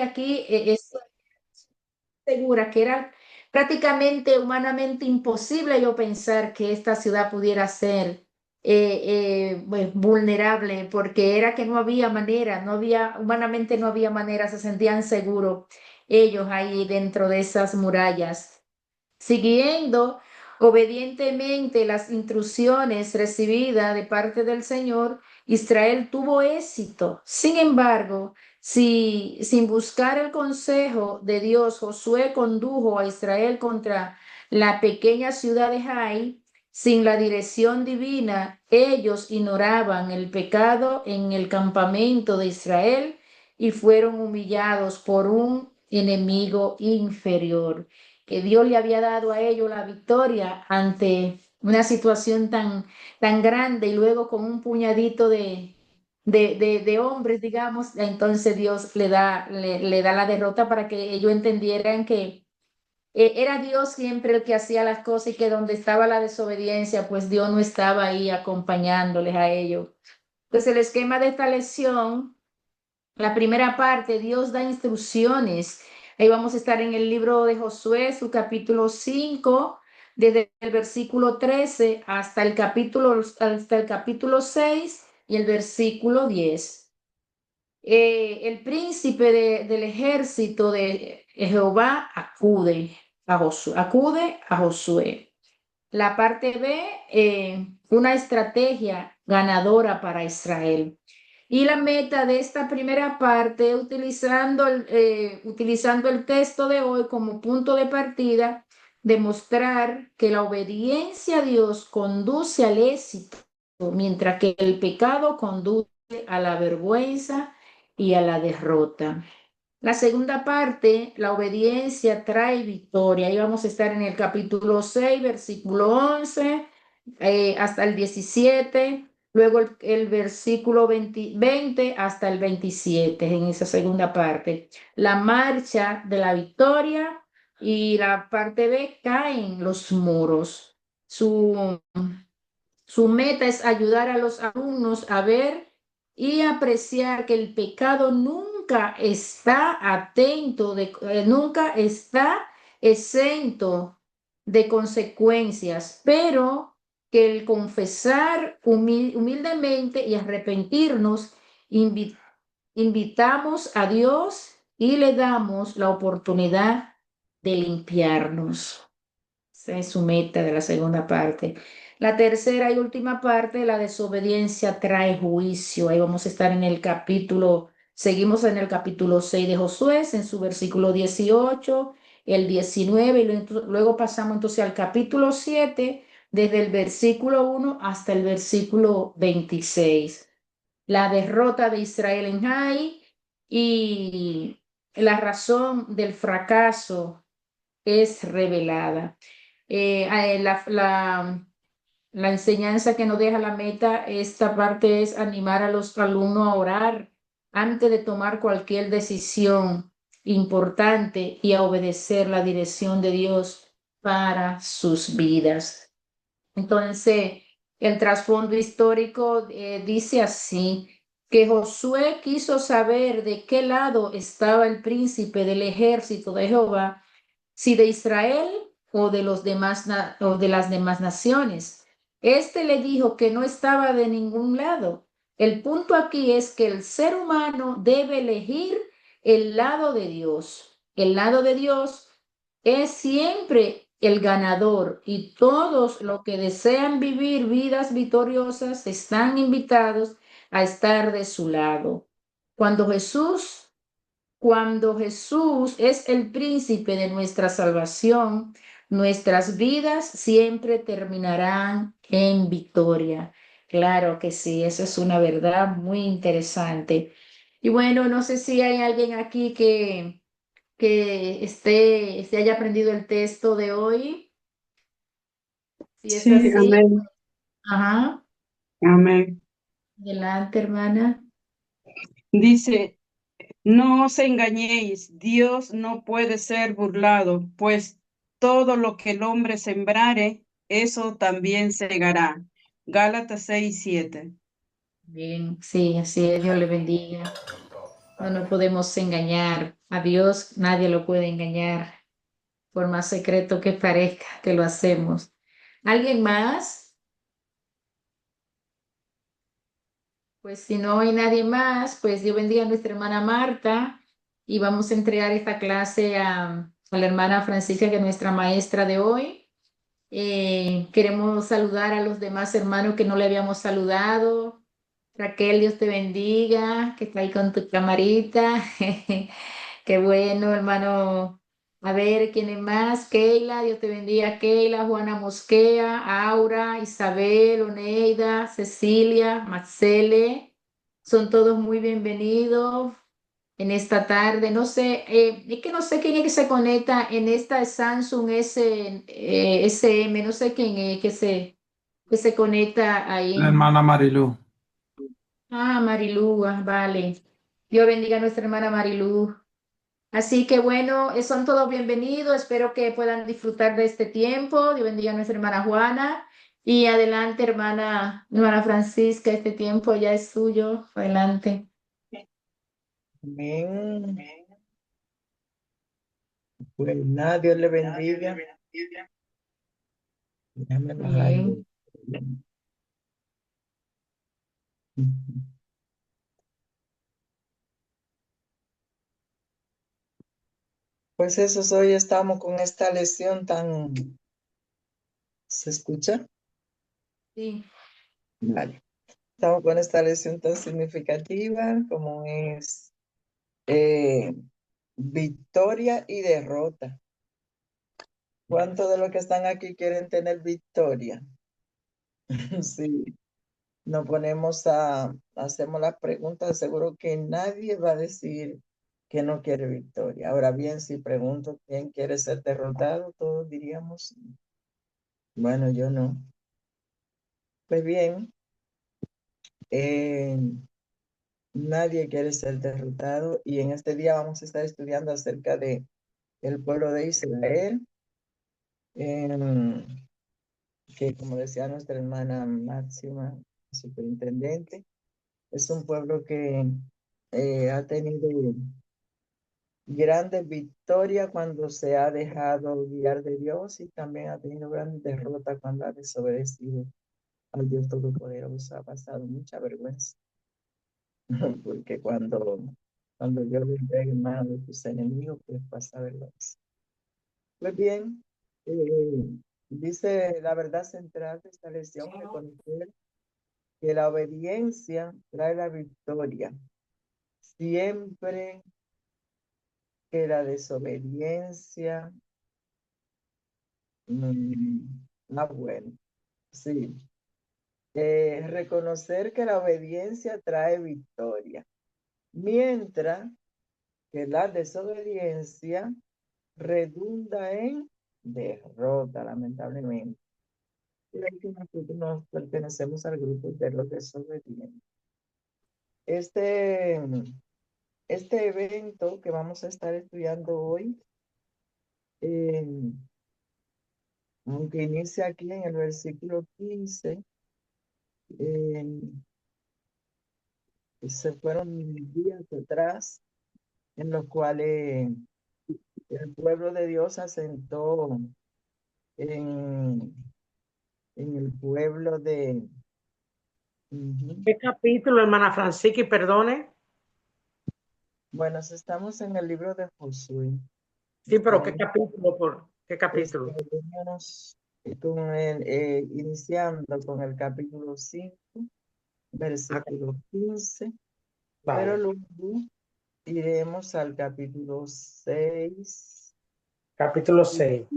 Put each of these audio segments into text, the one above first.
aquí es segura que era prácticamente humanamente imposible yo pensar que esta ciudad pudiera ser pues, vulnerable, porque era que no había manera, no había, humanamente no había manera, se sentían seguros ellos ahí dentro de esas murallas. Siguiendo obedientemente las instrucciones recibidas de parte del Señor, Israel tuvo éxito. Sin embargo, si sin buscar el consejo de Dios, Josué condujo a Israel contra la pequeña ciudad de Jai, sin la dirección divina, ellos ignoraban el pecado en el campamento de Israel y fueron humillados por un enemigo inferior, que Dios le había dado a ellos la victoria ante una situación tan grande y luego con un puñadito de hombres, digamos, entonces Dios le da la derrota para que ellos entendieran que era Dios siempre el que hacía las cosas y que donde estaba la desobediencia, pues Dios no estaba ahí acompañándoles a ellos. Entonces el esquema de esta lección, la primera parte, Dios da instrucciones. Ahí vamos a estar en el libro de Josué, su capítulo 5, desde el versículo 13 hasta el capítulo 6 y el versículo 10. El príncipe del ejército de Jehová acude a Josué. La parte B, una estrategia ganadora para Israel. Y la meta de esta primera parte, utilizando el texto de hoy como punto de partida, demostrar que la obediencia a Dios conduce al éxito, mientras que el pecado conduce a la vergüenza y a la derrota. La segunda parte, la obediencia trae victoria. Ahí vamos a estar en el capítulo 6, versículo 11, hasta el 17, luego el versículo 20 hasta el 27, en esa segunda parte. La marcha de la victoria y la parte B, caen los muros. Su meta es ayudar a los alumnos a ver y apreciar que el pecado nunca está exento de consecuencias, pero que el confesar humildemente y arrepentirnos, invitamos a Dios y le damos la oportunidad de limpiarnos. Esa es su meta de la segunda parte. La tercera y última parte, la desobediencia trae juicio. Ahí vamos a estar en el capítulo, seguimos en el capítulo 6 de Josué, en su versículo 18, el 19, y luego pasamos entonces al capítulo 7, desde el versículo 1 hasta el versículo 26. La derrota de Israel en Jai y la razón del fracaso es revelada. La enseñanza que nos deja la meta, esta parte es animar a los alumnos a orar antes de tomar cualquier decisión importante y a obedecer la dirección de Dios para sus vidas. Entonces, el trasfondo histórico dice así, que Josué quiso saber de qué lado estaba el príncipe del ejército de Jehová, si de Israel o de los demás o de las demás naciones. Este le dijo que no estaba de ningún lado. El punto aquí es que el ser humano debe elegir el lado de Dios. El lado de Dios es siempre el ganador y todos los que desean vivir vidas victoriosas están invitados a estar de su lado. Cuando Jesús cuando Jesús es el príncipe de nuestra salvación, nuestras vidas siempre terminarán en victoria. Claro que sí, eso es una verdad muy interesante. Y bueno, no sé si hay alguien aquí que se haya aprendido el texto de hoy. Si es Sí, así, amén, ajá, amén. adelante, hermana. Dice, no os engañéis, Dios no puede ser burlado, pues todo lo que el hombre sembrare, eso también segará. Gálatas 6:7. Bien, sí, así es, Dios le bendiga. No nos podemos engañar. A Dios nadie lo puede engañar, por más secreto que parezca que lo hacemos. ¿Alguien más? Pues si no hay nadie más, pues Dios bendiga a nuestra hermana Marta y vamos a entregar esta clase a la hermana Francisca, que es nuestra maestra de hoy. Queremos saludar a los demás hermanos que no le habíamos saludado. Raquel, Dios te bendiga, que está ahí con tu camarita. Qué bueno, hermano. A ver, ¿quién es más? Keila, Dios te bendiga. Keila, Juana Mosquea, Aura, Isabel, Oneida, Cecilia, Marcele. Son todos muy bienvenidos en esta tarde. No sé, es que no sé quién es que se conecta en esta Samsung SM, no sé quién es que se conecta La ahí. hermana Marilú. Ah, Marilú, vale. Dios bendiga a nuestra hermana Marilú. Así que bueno, son todos bienvenidos. Espero que puedan disfrutar de este tiempo. Dios bendiga a nuestra hermana Juana. Y adelante, hermana Francisca, este tiempo ya es suyo. Adelante. Amén. Pues nada, Dios le bendiga. Déjame bajarle. Bien. Pues eso, hoy estamos con esta lección tan... ¿Se escucha? Sí. Vale. Estamos con esta lección tan significativa como es victoria y derrota. ¿Cuántos de los que están aquí quieren tener victoria? Sí. Nos ponemos hacemos las preguntas, seguro que nadie va a decir que no quiere victoria. Ahora bien, si pregunto quién quiere ser derrotado, todos diríamos, bueno, yo no. Pues bien, eh, nadie quiere ser derrotado y en este día vamos a estar estudiando acerca de el pueblo de Israel, em, que como decía nuestra hermana Máxima, superintendente, es un pueblo que ha tenido grandes victorias cuando se ha dejado guiar de Dios y también ha tenido grandes derrotas cuando ha desobedecido al Dios Todopoderoso. Ha pasado mucha vergüenza, porque cuando Dios le entrega en manos de tus enemigos, pues pasa vergüenza. Pues bien, dice la verdad central de esta lección, reconocer que la obediencia trae la victoria, siempre que la desobediencia, bueno, sí. Reconocer que la obediencia trae victoria, mientras que la desobediencia redunda en derrota, lamentablemente. Y aquí nosotros nos pertenecemos al grupo de los desobedientes. Este, este evento que vamos a estar estudiando hoy, eh, aunque inicia aquí en el versículo 15, eh, se fueron días atrás en los cuales el pueblo de Dios asentó en, en el pueblo de... ¿Qué capítulo, hermana Francisca? Y perdone. Bueno, estamos en el libro de Josué. Sí, pero ¿qué capítulo? ¿Qué capítulo? Estaremos iniciando con el capítulo 5, versículo 15, pero Vale. luego iremos al capítulo 6 Capítulo y, 6.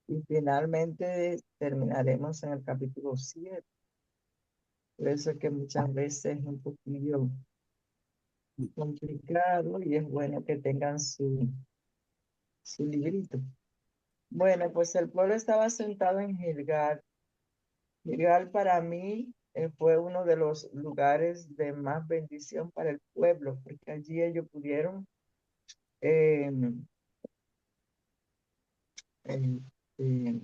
y finalmente terminaremos en el capítulo 7. Por eso es que muchas veces es un poquillo complicado y es bueno que tengan su librito. Bueno, pues el pueblo estaba sentado en Gilgal. Gilgal para mí fue uno de los lugares de más bendición para el pueblo, porque allí ellos pudieron, eh, eh, eh,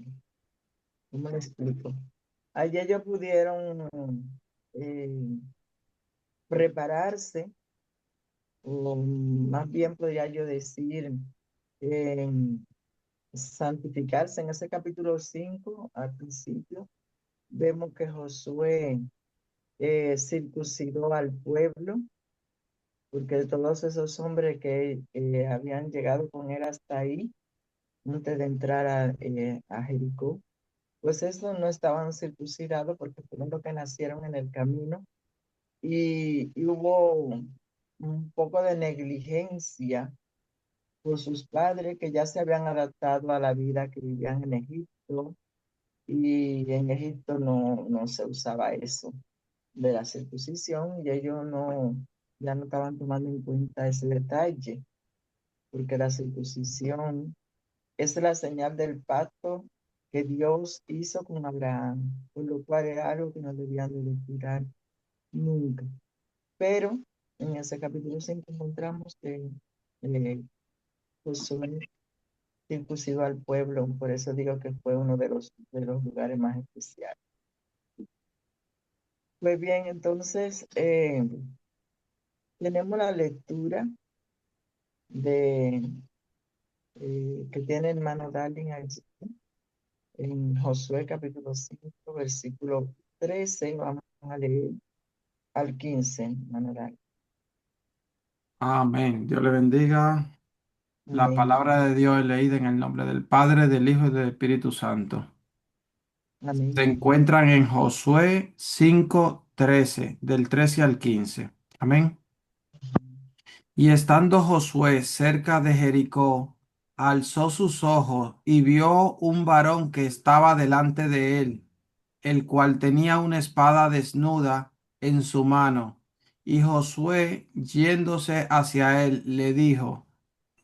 ¿cómo le explico? Allí ellos pudieron eh, prepararse o más bien podría yo decir, em, santificarse. En ese capítulo 5 al principio, vemos que Josué circuncidó al pueblo, porque todos esos hombres que habían llegado con él hasta ahí, antes de entrar a Jericó, pues esos no estaban circuncidados porque fueron los que nacieron en el camino y hubo un poco de negligencia por sus padres que ya se habían adaptado a la vida que vivían en Egipto y en Egipto no se usaba eso de la circuncisión y ellos ya no estaban tomando en cuenta ese detalle porque la circuncisión es la señal del pacto que Dios hizo con Abraham, por lo cual era algo que no debían de descuidar nunca. Pero en ese capítulo 5 encontramos que Josué circuncidó al pueblo, por eso digo que fue uno de los lugares más especiales. Pues bien, entonces tenemos la lectura de que tiene hermano Darling allí, en Josué capítulo 5 versículo 13 vamos a leer al 15, hermano Darling. Amén. Dios le bendiga. La Amén, palabra de Dios es leída en el nombre del Padre, del Hijo y del Espíritu Santo. Se amén, encuentran en Josué 5:13, del 13 al 15. Amén. Y estando Josué cerca de Jericó, alzó sus ojos y vio un varón que estaba delante de él, el cual tenía una espada desnuda en su mano. Y Josué, yéndose hacia él, le dijo: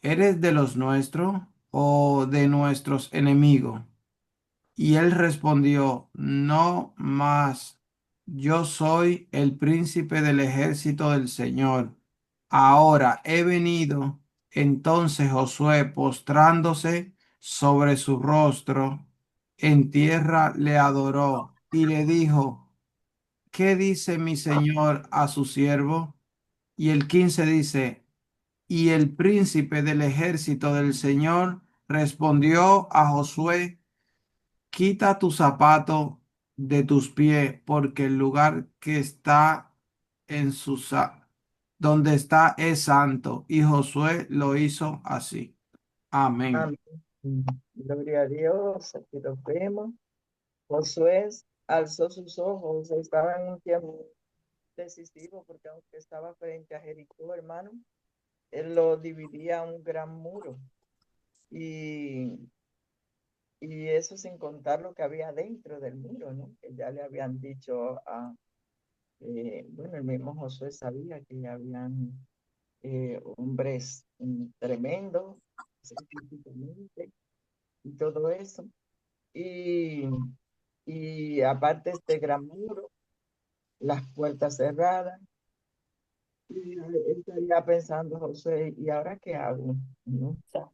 ¿Eres de los nuestros o de nuestros enemigos? Y él respondió: No más, yo soy el príncipe del ejército del Señor. Ahora he venido. Entonces Josué, postrándose sobre su rostro en tierra, le adoró y le dijo: ¿Qué dice mi señor a su siervo? Y el 15 dice: Y el príncipe del ejército del Señor respondió a Josué: Quita tu zapato de tus pies, porque el lugar que está en donde está es santo. Y Josué lo hizo así. Amén. amén. Gloria a Dios, aquí lo vemos. Josué alzó sus ojos, estaba en un tiempo decisivo porque aunque estaba frente a Jericó, hermano, él lo dividía un gran muro y, y eso sin contar lo que había dentro del muro, ¿no? Que ya le habían dicho bueno, el mismo Josué sabía que habían hombres tremendos, científicamente, y todo eso. Y, y aparte este gran muro, las puertas cerradas, y él estaría pensando, José, ¿y ahora qué hago? ¿No? O sea,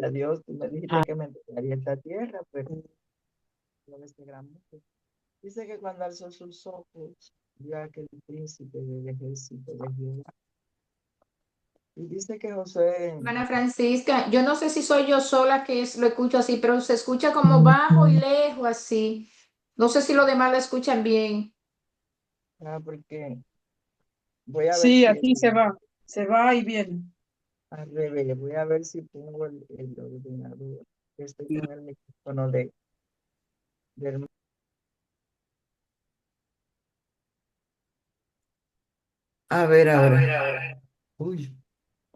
a Dios, tú me dijiste que me entregaría esta tierra, pero no este gran muro. Dice que cuando alzó sus ojos, vio a aquel príncipe del ejército de Jehová. Y dice que José, Hermana Francisca, yo no sé si soy yo sola que lo escucho así, pero se escucha como bajo y lejos así. No sé si los demás lo escuchan bien. porque voy a ver Sí, si así se va y viene. al revés, voy a ver si pongo el ordenador. Estoy con el micrófono del... A ver, ahora. Uy,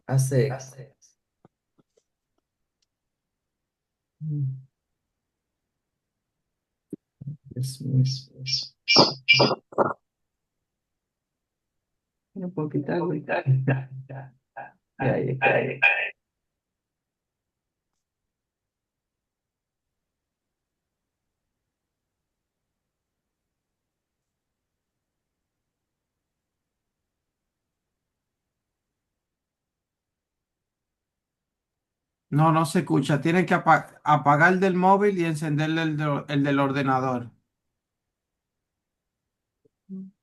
hace. Mm, Dios mío. Un poquito. Ahí, ahí. No, no se escucha. Tiene que apagar el del móvil y encenderle el del ordenador,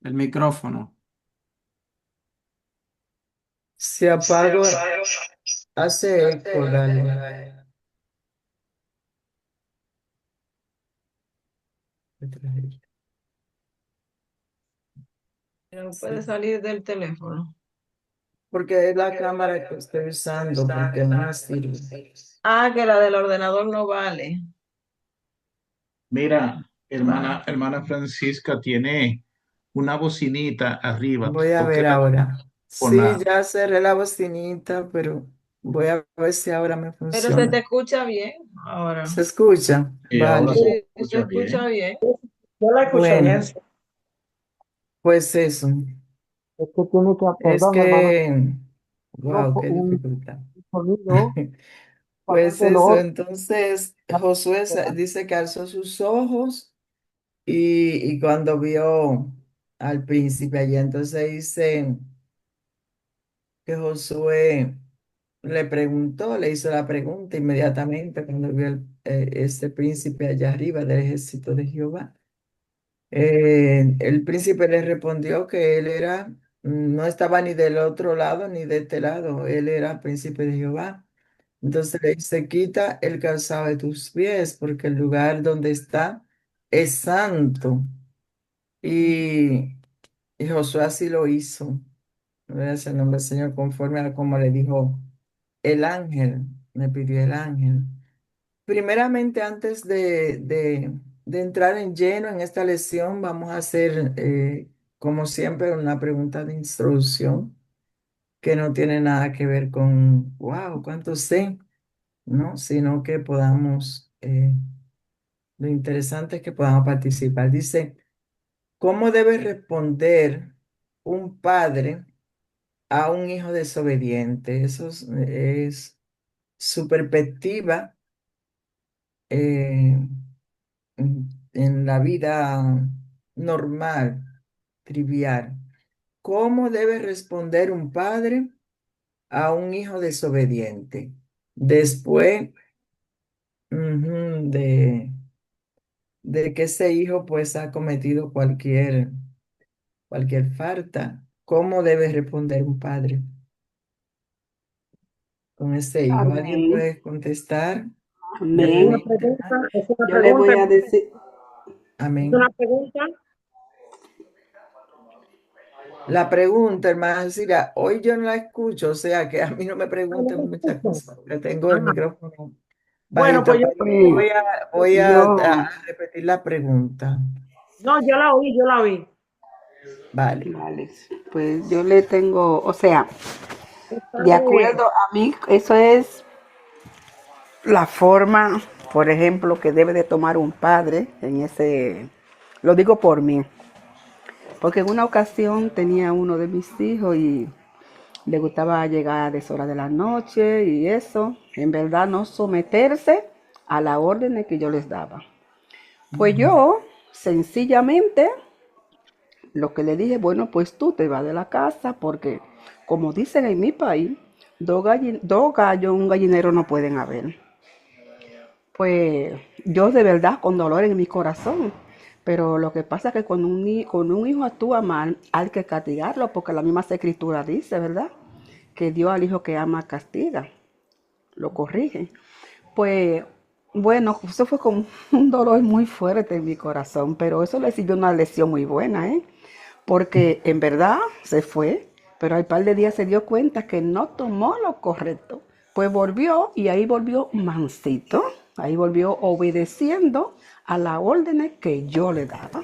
el micrófono. Se apagó, hace eco, dale. No puede Sí, salir del teléfono. porque es la cámara que estoy usando, porque no me sirve. Ah, que la del ordenador no vale. Mira, hermana Francisca tiene una bocinita arriba. Voy a ¿Por qué ver la ahora. con Sí, la... ya cerré la bocinita, pero voy a ver si ahora me Pero se te funciona. escucha bien ahora. ¿Se escucha? Y ahora Vale. se Sí, se escucha escucha bien? bien. Yo la escucho bien. Bueno, Sí. pues eso. Es que tiene que, Es perdón, hermano, que, wow, qué un dificultad. sonido para Pues eso, reloj. entonces Josué dice que alzó sus ojos y cuando vio al príncipe allí, entonces dice que Josué le preguntó, le hizo la pregunta inmediatamente cuando vio este príncipe allá arriba del ejército de Jehová. El príncipe le respondió que él era, no estaba ni del otro lado ni de este lado, él era príncipe de Jehová. Entonces le dice, quita el calzado de tus pies, porque el lugar donde está es santo. Y, y Josué así lo hizo. Gracias al nombre del Señor, conforme a como le dijo el ángel, me pidió el ángel. Primeramente, antes de entrar en lleno en esta lección, vamos a hacer, como siempre, una pregunta de introducción que no tiene nada que ver con, wow, ¿cuánto sé? ¿No? Sino que podamos, lo interesante es que podamos participar. Dice, ¿cómo debe responder un padre a un hijo desobediente? Eso es su perspectiva en la vida normal, trivial. ¿Cómo debe responder un padre a un hijo desobediente? Después, ujú, de que ese hijo pues ha cometido cualquier falta. ¿Cómo debe responder un padre con ese hijo? ¿Alguien Amén, puede contestar? Es una amén. Brevemente. pregunta, es una Yo le pregunta, voy a hermano. decir, Es una Amén. pregunta. La pregunta, hermana Cecilia, hoy yo no la escucho, o sea que a mí no me Ah, no pregunten me muchas escuchan. cosas, porque tengo el Ah, micrófono bueno, pues bajito, yo, pero pues, voy a yo, repetir la pregunta. no, yo la oí, yo la oí. Vale. vale, pues yo le tengo, o sea, El de padre, acuerdo a mí, eso es la forma, por ejemplo, que debe de tomar un padre en ese, lo digo por mí, porque en una ocasión tenía uno de mis hijos y le gustaba llegar a deshoras de la noche y eso, en verdad no someterse a las órdenes que yo les daba. Pues Ujú. yo, sencillamente, lo que le dije, bueno, pues tú te vas de la casa porque, como dicen en mi país, dos gallos en un gallinero no pueden haber. Pues yo de verdad con dolor en mi corazón. Pero lo que pasa es que cuando un hijo actúa mal, hay que castigarlo porque la misma escritura dice, ¿verdad? Que Dios al hijo que ama castiga, lo corrige. Pues bueno, eso fue como un dolor muy fuerte en mi corazón, pero eso le sirvió una lección muy buena, ¿eh? Porque en verdad se fue, pero al par de días se dio cuenta que no tomó lo correcto. Pues volvió y ahí volvió mansito, ahí volvió obedeciendo a las órdenes que yo le daba. O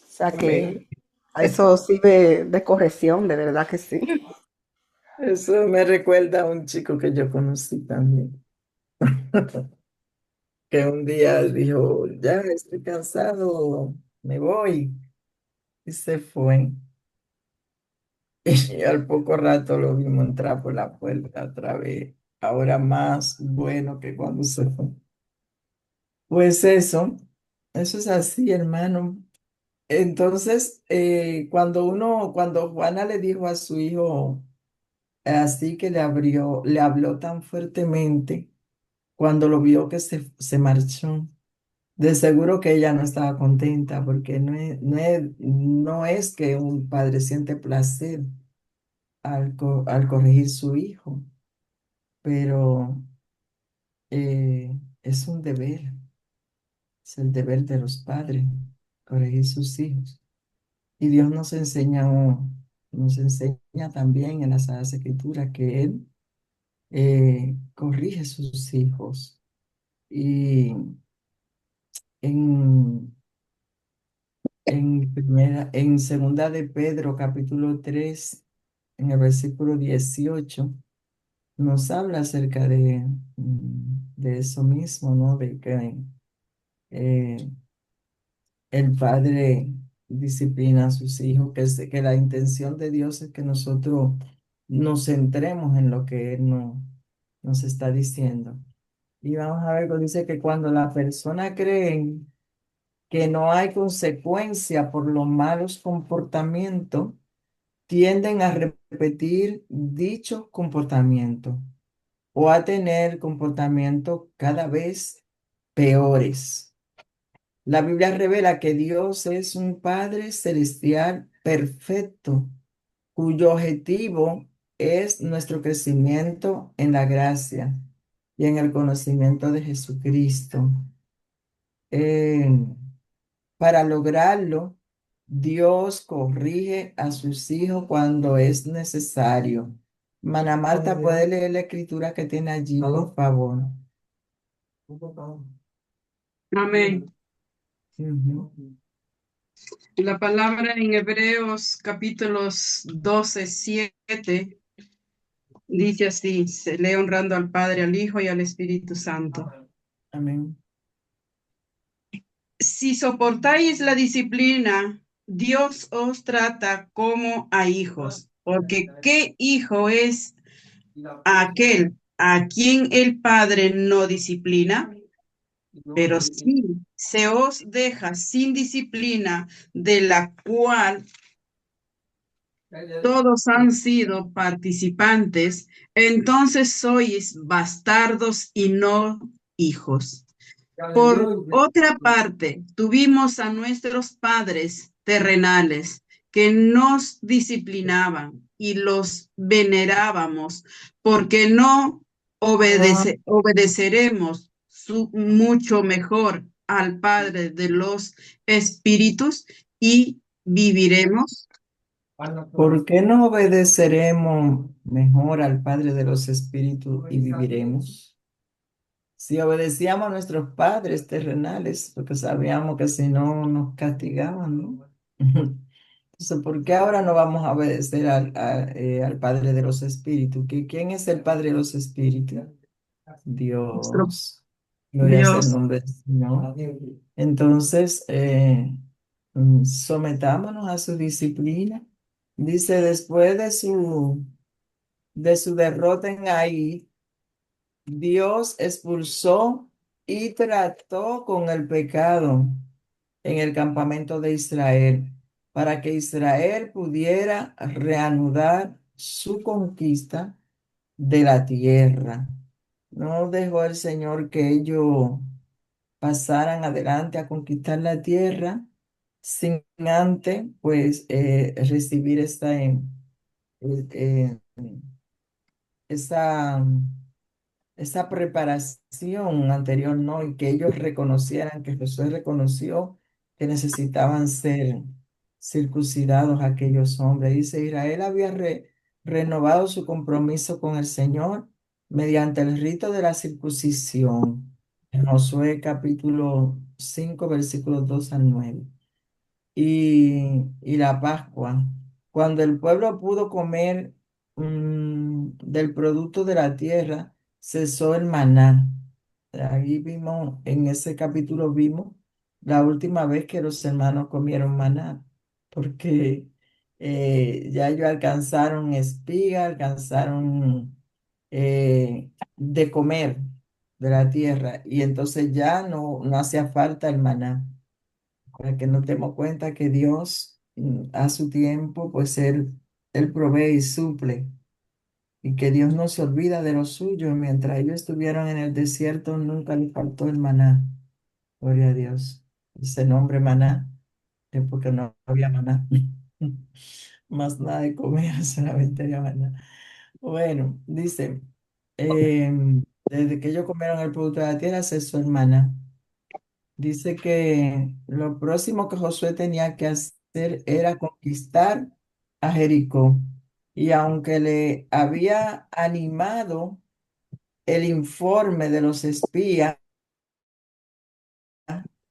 sea Amén. que a eso sirve de corrección, de verdad que sí. Eso me recuerda a un chico que yo conocí también, que un día dijo, ya estoy cansado, me voy, y se fue. Y al poco rato lo vimos entrar por la puerta otra vez, ahora más bueno que cuando se fue. Pues eso es así, hermano. Entonces, cuando Juana le dijo a su hijo, así que le habló tan fuertemente, cuando lo vio que se marchó, de seguro que ella no estaba contenta, porque no es que un padre siente placer al corregir su hijo, pero es un deber, es el deber de los padres, corregir sus hijos. Y Dios nos enseña también en las Sagradas Escrituras que Él corrige sus hijos. Y en, en segunda de Pedro, capítulo 3 en el versículo 18 nos habla acerca de eso mismo, ¿no? De que eh, el padre disciplina a sus hijos, que la intención de Dios es que nosotros nos centremos en lo que Él nos está diciendo. Y vamos a ver, dice que cuando la persona cree que no hay consecuencia por los malos comportamientos, tienden a repetir dicho comportamiento o a tener comportamientos cada vez peores. La Biblia revela que Dios es un Padre celestial perfecto, cuyo objetivo es nuestro crecimiento en la gracia y en el conocimiento de Jesucristo. Eh, para lograrlo, Dios corrige a sus hijos cuando es necesario. Mana Marta, ¿puede leer la escritura que tiene allí, por favor? Amén. Ujú. La palabra en Hebreos capítulos 12:7 dice así, se lee honrando al Padre, al Hijo y al Espíritu Santo. Amén. Si soportáis la disciplina, Dios os trata como a hijos, porque ¿qué hijo es aquel a quien el Padre no disciplina? Pero si se os deja sin disciplina, de la cual todos han sido participantes, entonces sois bastardos y no hijos. Por otra parte, tuvimos a nuestros padres terrenales que nos disciplinaban y los venerábamos, porque no obedeceremos mucho mejor al Padre de los Espíritus y viviremos. ¿Por qué no obedeceremos mejor al Padre de los Espíritus y viviremos? Si obedecíamos a nuestros padres terrenales, porque sabíamos que si no nos castigaban, ¿no? Entonces, ¿por qué ahora no vamos a obedecer al Padre de los Espíritus? ¿Quién es el Padre de los Espíritus? Nuestro Dios. Gloria sea el Dios. nombre del Señor. Entonces, sometámonos a su disciplina. Dice, después de su derrota en Ai, Dios expulsó y trató con el pecado en el campamento de Israel, para que Israel pudiera reanudar su conquista de la tierra. No dejó el Señor que ellos pasaran adelante a conquistar la tierra sin antes, pues, recibir eh, esa, esa preparación anterior, ¿no? Y que ellos reconocieran, que Josué reconoció que necesitaban ser circuncidados aquellos hombres. Dice, Israel había renovado su compromiso con el Señor mediante el rito de la circuncisión. En Josué capítulo 5 versículos 2 al 9 y la Pascua, cuando el pueblo pudo comer del producto de la tierra, cesó el maná. Ahí vimos, en ese capítulo vimos la última vez que los hermanos comieron maná, porque ya ellos alcanzaron espiga, alcanzaron de comer de la tierra, y entonces ya no hacía falta el maná para que nos demos cuenta que Dios a su tiempo, pues Él provee y suple, y que Dios no se olvida de lo suyo. Mientras ellos estuvieron en el desierto, nunca les faltó el maná. Gloria a Dios. Ese nombre maná es porque no había maná. más nada de comer, solamente había maná. Bueno, dice, desde que ellos comieron el producto de la tierra, cesó el maná. Dice que lo próximo que Josué tenía que hacer era conquistar a Jericó. Y aunque le había animado el informe de los espías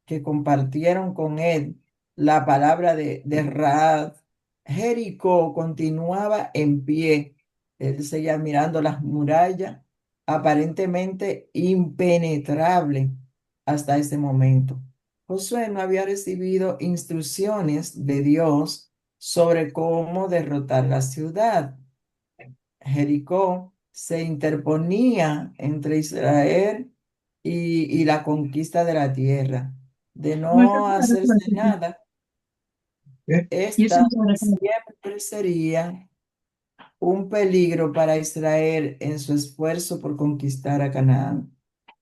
que compartieron con él la palabra de Rahab, Jericó continuaba en pie. Él seguía mirando las murallas, aparentemente impenetrable hasta ese momento. Josué no había recibido instrucciones de Dios sobre cómo derrotar la ciudad. Jericó se interponía entre Israel y la conquista de la tierra. De no hacerse nada, esta siempre sería un peligro para Israel en su esfuerzo por conquistar a Canaán.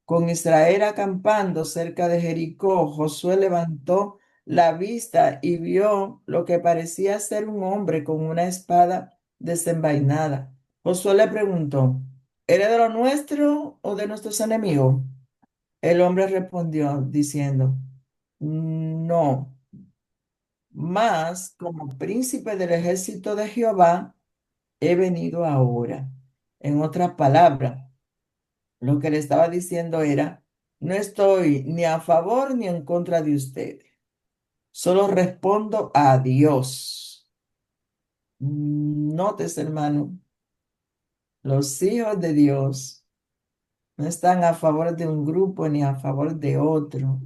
Con Israel acampando cerca de Jericó, Josué levantó la vista y vio lo que parecía ser un hombre con una espada desenvainada. Josué le preguntó, ¿eres de lo nuestro o de nuestros enemigos? El hombre respondió diciendo, no, mas como príncipe del ejército de Jehová he venido ahora. En otras palabras, lo que le estaba diciendo era, no estoy ni a favor ni en contra de ustedes, solo respondo a Dios. Notes, hermano, los hijos de Dios no están a favor de un grupo ni a favor de otro,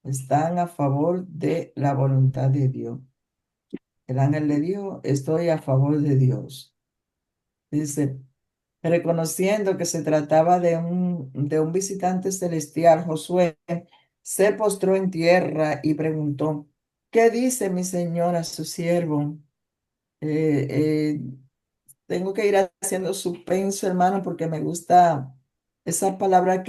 están a favor de la voluntad de Dios. El ángel le dijo, estoy a favor de Dios. Dice, reconociendo que se trataba de un visitante celestial, Josué se postró en tierra y preguntó, ¿qué dice mi señor a su siervo? Eh, eh, Tengo que ir haciendo suspenso, hermano, porque me gusta esa palabra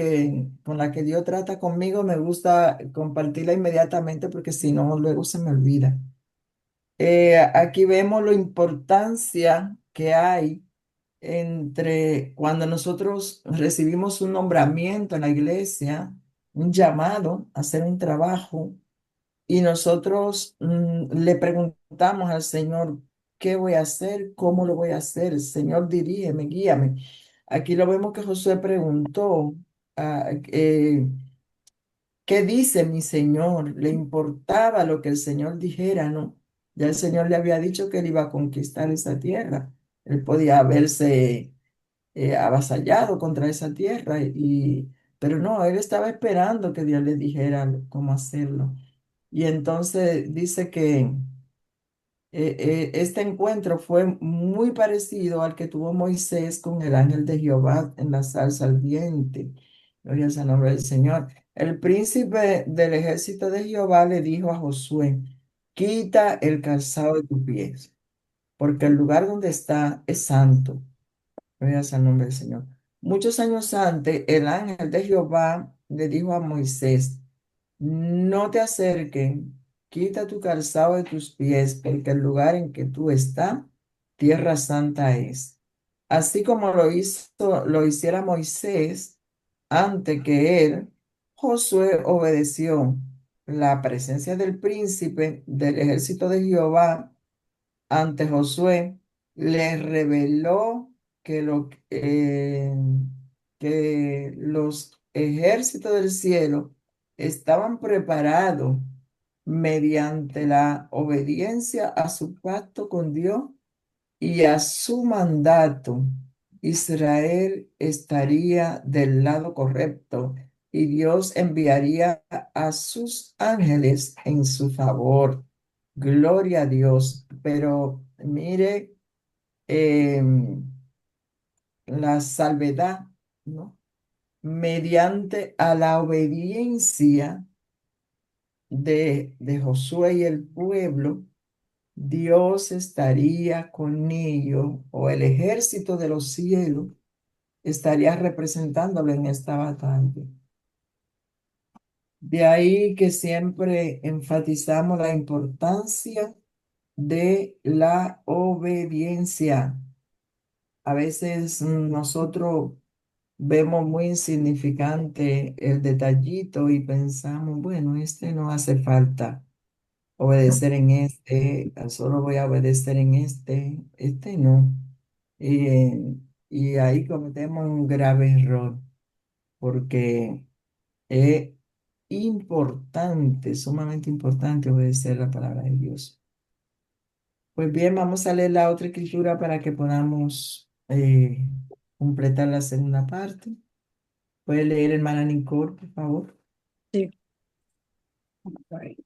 con la que Dios trata conmigo, me gusta compartirla inmediatamente porque si no, luego se me olvida. Aquí vemos la importancia que hay entre cuando nosotros recibimos un nombramiento en la iglesia, un llamado a hacer un trabajo, y nosotros le preguntamos al Señor, ¿qué voy a hacer? ¿Cómo lo voy a hacer? Señor, dirígeme, guíame. Aquí lo vemos que Josué preguntó, ah, ¿qué dice mi Señor? Le importaba lo que el Señor dijera, ¿no? Ya el Señor le había dicho que él iba a conquistar esa tierra. Él podía verse avasallado contra esa tierra, pero no, él estaba esperando que Dios le dijera cómo hacerlo. Y entonces dice que este encuentro fue muy parecido al que tuvo Moisés con el ángel de Jehová en la zarza ardiente. Gloria al nombre del Señor. El príncipe del ejército de Jehová le dijo a Josué, quita el calzado de tus pies, porque el lugar donde está es santo. Gloria al nombre del Señor. Muchos años antes, el ángel de Jehová le dijo a Moisés, no te acerquen, quita tu calzado de tus pies, porque el lugar en que tú estás, tierra santa es. Así como lo hiciera Moisés antes que él, Josué obedeció. La presencia del príncipe del ejército de Jehová ante Josué le reveló que los ejércitos del cielo estaban preparados mediante la obediencia a su pacto con Dios y a su mandato. Israel estaría del lado correcto y Dios enviaría a sus ángeles en su favor. Gloria a Dios. Pero mire la salvedad, ¿no? Mediante a la obediencia de Josué y el pueblo, Dios estaría con ellos, o el ejército de los cielos estaría representándolo en esta batalla. De ahí que siempre enfatizamos la importancia de la obediencia. A veces nosotros vemos muy insignificante el detallito y pensamos, bueno, este no hace falta obedecer en este, solo voy a obedecer en este no. Y ahí cometemos un grave error porque es importante, sumamente importante obedecer la palabra de Dios. Pues bien, vamos a leer la otra escritura para que podamos completar la segunda parte. ¿Puede leer, hermana Nicole, por favor? Sí, vamos a ver.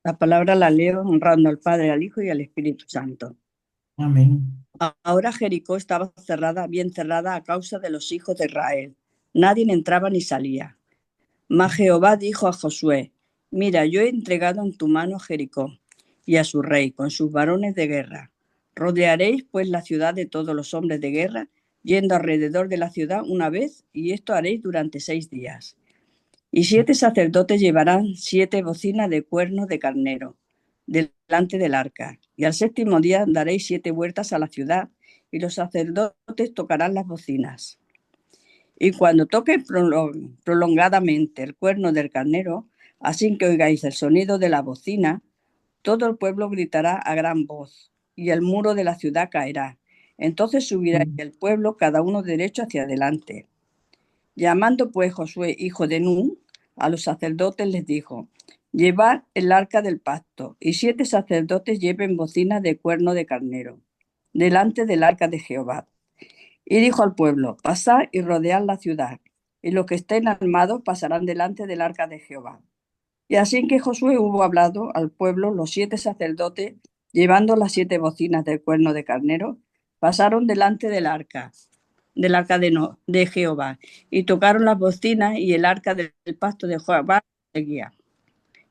La palabra la leo honrando al Padre, al Hijo y al Espíritu Santo. Amén. Ahora Jericó estaba cerrada, bien cerrada a causa de los hijos de Israel. Nadie entraba ni salía. Mas Jehová dijo a Josué: Mira, yo he entregado en tu mano a Jericó y a su rey con sus varones de guerra. Rodearéis pues la ciudad de todos los hombres de guerra, yendo alrededor de la ciudad una vez, y esto haréis durante 6 días. Y 7 sacerdotes llevarán 7 bocinas de cuernos de carnero delante del arca. Y al 7º día daréis 7 vueltas a la ciudad, y los sacerdotes tocarán las bocinas. Y cuando toque prolongadamente el cuerno del carnero, así que oigáis el sonido de la bocina, todo el pueblo gritará a gran voz, y el muro de la ciudad caerá. Entonces subirá el pueblo, cada uno derecho hacia adelante. Llamando pues Josué, hijo de Nun, a los sacerdotes les dijo: Llevad el arca del pacto, y 7 sacerdotes lleven bocinas de cuerno de carnero, delante del arca de Jehová. Y dijo al pueblo: Pasad y rodead la ciudad, y los que estén armados pasarán delante del arca de Jehová. Y así que Josué hubo hablado al pueblo, los 7 sacerdotes, llevando las 7 bocinas del cuerno de carnero, pasaron delante del arca de Jehová, y tocaron las bocinas, y el arca del pacto de Jehová seguía.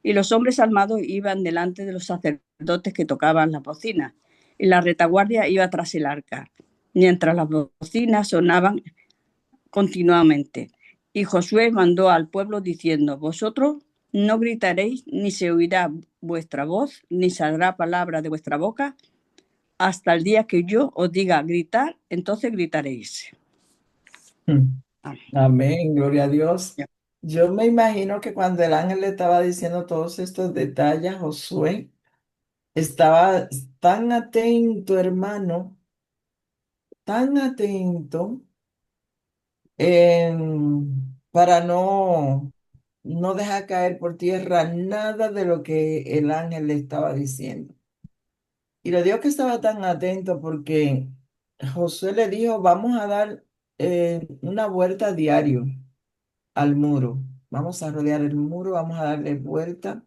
Y los hombres armados iban delante de los sacerdotes que tocaban las bocinas, y la retaguardia iba tras el arca, mientras las bocinas sonaban continuamente. Y Josué mandó al pueblo diciendo: Vosotros no gritaréis, ni se oirá vuestra voz, ni saldrá palabra de vuestra boca, hasta el día que yo os diga gritar, entonces gritaréis. Amén, gloria a Dios. Ya. Yo me imagino que cuando el ángel le estaba diciendo todos estos detalles a Josué, estaba tan atento, hermano, tan atento para no dejar caer por tierra nada de lo que el ángel le estaba diciendo. Y le digo que estaba tan atento porque Josué le dijo, vamos a dar una vuelta diario al muro. Vamos a rodear el muro, vamos a darle vuelta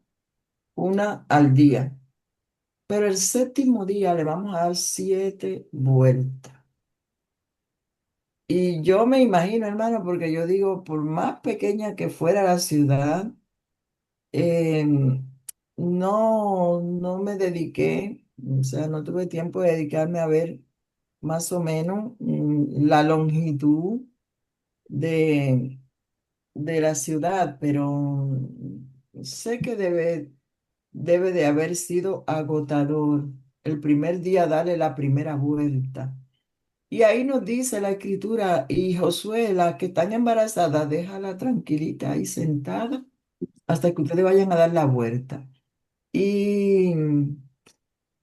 una al día. Pero el 7º día le vamos a dar 7 vueltas. Y yo me imagino, hermano, porque yo digo, por más pequeña que fuera la ciudad, no me dediqué, o sea, no tuve tiempo de dedicarme a ver más o menos la longitud de, de la ciudad, pero sé que debe de haber sido agotador el primer día darle la primera vuelta. Y ahí nos dice la escritura, y Josué, la que están embarazadas, déjala tranquilita ahí sentada hasta que ustedes vayan a dar la vuelta. Y,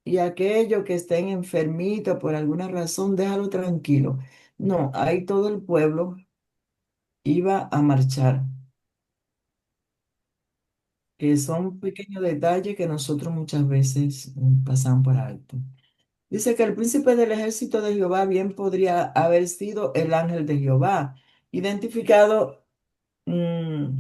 y aquellos que estén enfermitos por alguna razón, déjalo tranquilo. No, ahí todo el pueblo iba a marchar, que son pequeños detalles que nosotros muchas veces pasamos por alto. Dice que el príncipe del ejército de Jehová bien podría haber sido el ángel de Jehová, identificado mm,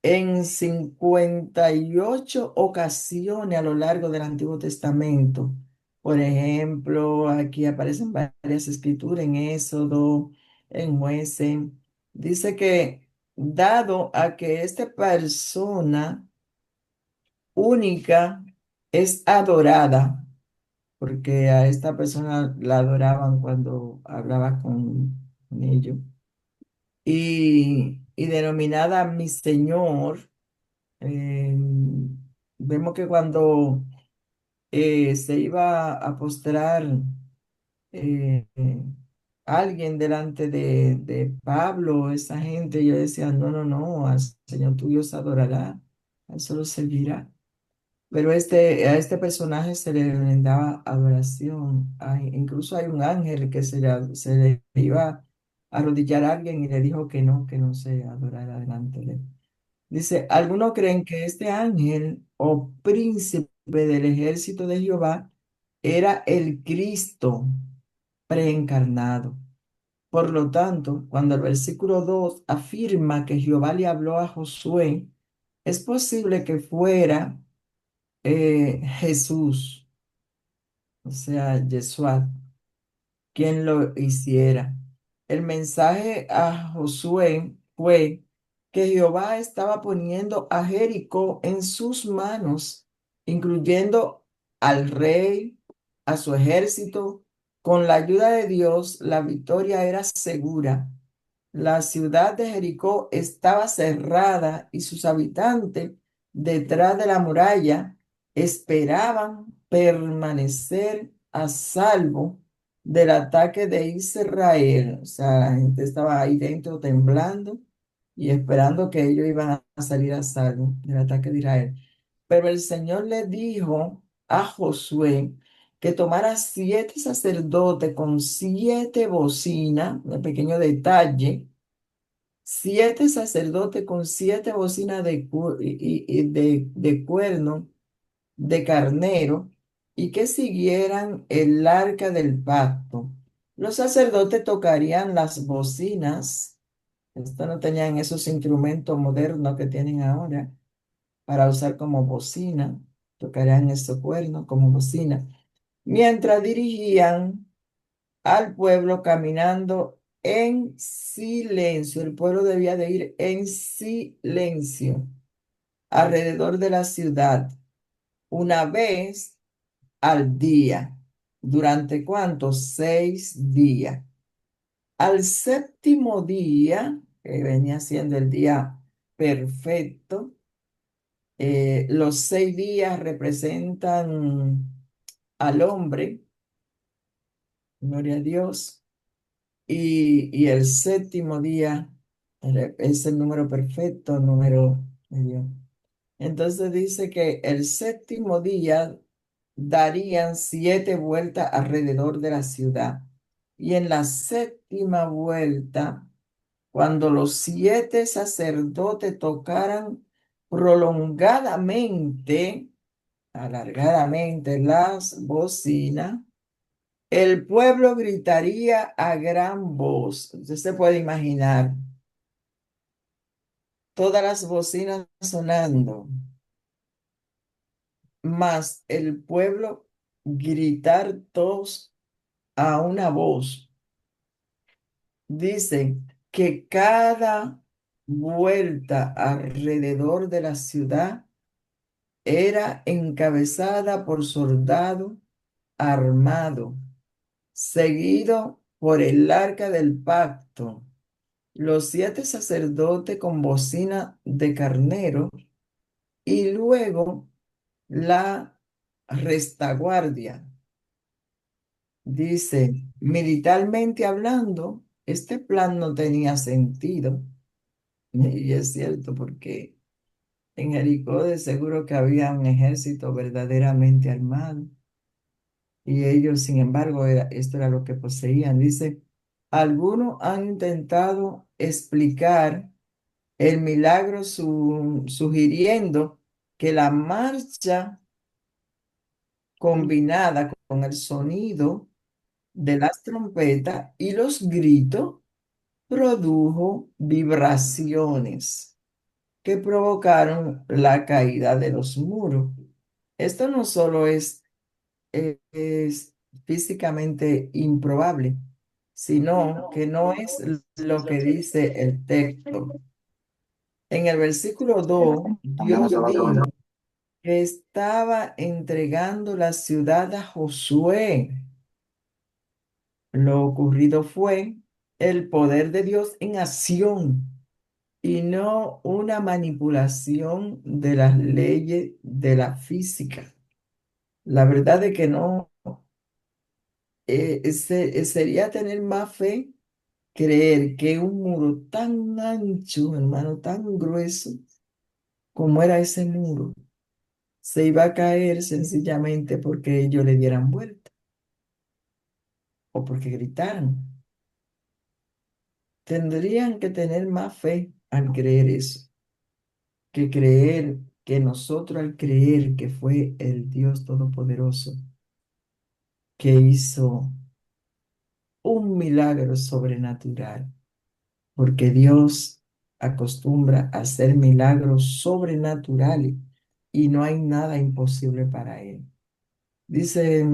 en 58 ocasiones a lo largo del Antiguo Testamento. Por ejemplo, aquí aparecen varias escrituras en Éxodo, en Jueces. Dice que dado a que esta persona única es adorada, porque a esta persona la adoraban cuando hablaba con ellos, y denominada mi Señor, eh, Vemos que cuando se iba a postrar eh, eh, alguien delante de Pablo, esa gente, yo decía, no, no, no, al Señor tu Dios adorará, a él solo servirá. Pero a este personaje se le brindaba adoración. Incluso hay un ángel que se le iba a arrodillar a alguien y le dijo que no se adorara delante de él. Dice, algunos creen que este ángel o príncipe del ejército de Jehová era el Cristo preencarnado. Por lo tanto, cuando el versículo 2 afirma que Jehová le habló a Josué, es posible que fuera Jesús, o sea, Yeshua, quien lo hiciera. El mensaje a Josué fue que Jehová estaba poniendo a Jericó en sus manos, incluyendo al rey, a su ejército. Con la ayuda de Dios, la victoria era segura. La ciudad de Jericó estaba cerrada y sus habitantes, detrás de la muralla, esperaban permanecer a salvo del ataque de Israel. O sea, la gente estaba ahí dentro temblando y esperando que ellos iban a salir a salvo del ataque de Israel. Pero el Señor le dijo a Josué que tomara 7 sacerdotes con 7 bocinas, un pequeño detalle, 7 sacerdotes con 7 bocinas de cuerno de carnero y que siguieran el arca del pacto. Los sacerdotes tocarían las bocinas. Esto no tenían esos instrumentos modernos que tienen ahora para usar como bocina. Tocarían estos cuernos como bocina. Mientras dirigían al pueblo caminando en silencio. El pueblo debía de ir en silencio alrededor de la ciudad una vez al día. ¿Durante cuántos? 6 días. Al séptimo día, que venía siendo el día perfecto, los 6 días representan al hombre, gloria a Dios, y el séptimo día es el número perfecto, número de Dios. Entonces dice que el séptimo día darían 7 vueltas alrededor de la ciudad. Y en la séptima vuelta, cuando los 7 sacerdotes tocaran prolongadamente, alargadamente las bocinas, el pueblo gritaría a gran voz. Usted se puede imaginar todas las bocinas sonando, más el pueblo gritar todos a una voz. Dice que cada vuelta alrededor de la ciudad era encabezada por soldado armado, seguido por el arca del pacto, los 7 sacerdotes con bocina de carnero y luego la retaguardia. Dice, militarmente hablando, este plan no tenía sentido. Y es cierto, porque en Jericó de seguro que había un ejército verdaderamente armado. Y ellos, sin embargo, esto era lo que poseían. Dice, algunos han intentado explicar el milagro sugiriendo que la marcha combinada con el sonido de las trompetas y los gritos produjo vibraciones que provocaron la caída de los muros. Esto no solo es físicamente improbable, sino que no es lo que dice el texto. En el versículo 2, Dios dijo que estaba entregando la ciudad a Josué. Lo ocurrido fue el poder de Dios en acción. y no una manipulación de las leyes de la física. La verdad es que no, sería tener más fe, creer que un muro tan ancho, hermano, tan grueso como era ese muro, se iba a caer sencillamente porque ellos le dieran vuelta o porque gritaran. Tendrían que tener más fe al creer eso, que creer que nosotros al creer que fue el Dios Todopoderoso que hizo un milagro sobrenatural, porque Dios acostumbra a hacer milagros sobrenaturales y no hay nada imposible para Él. Dice,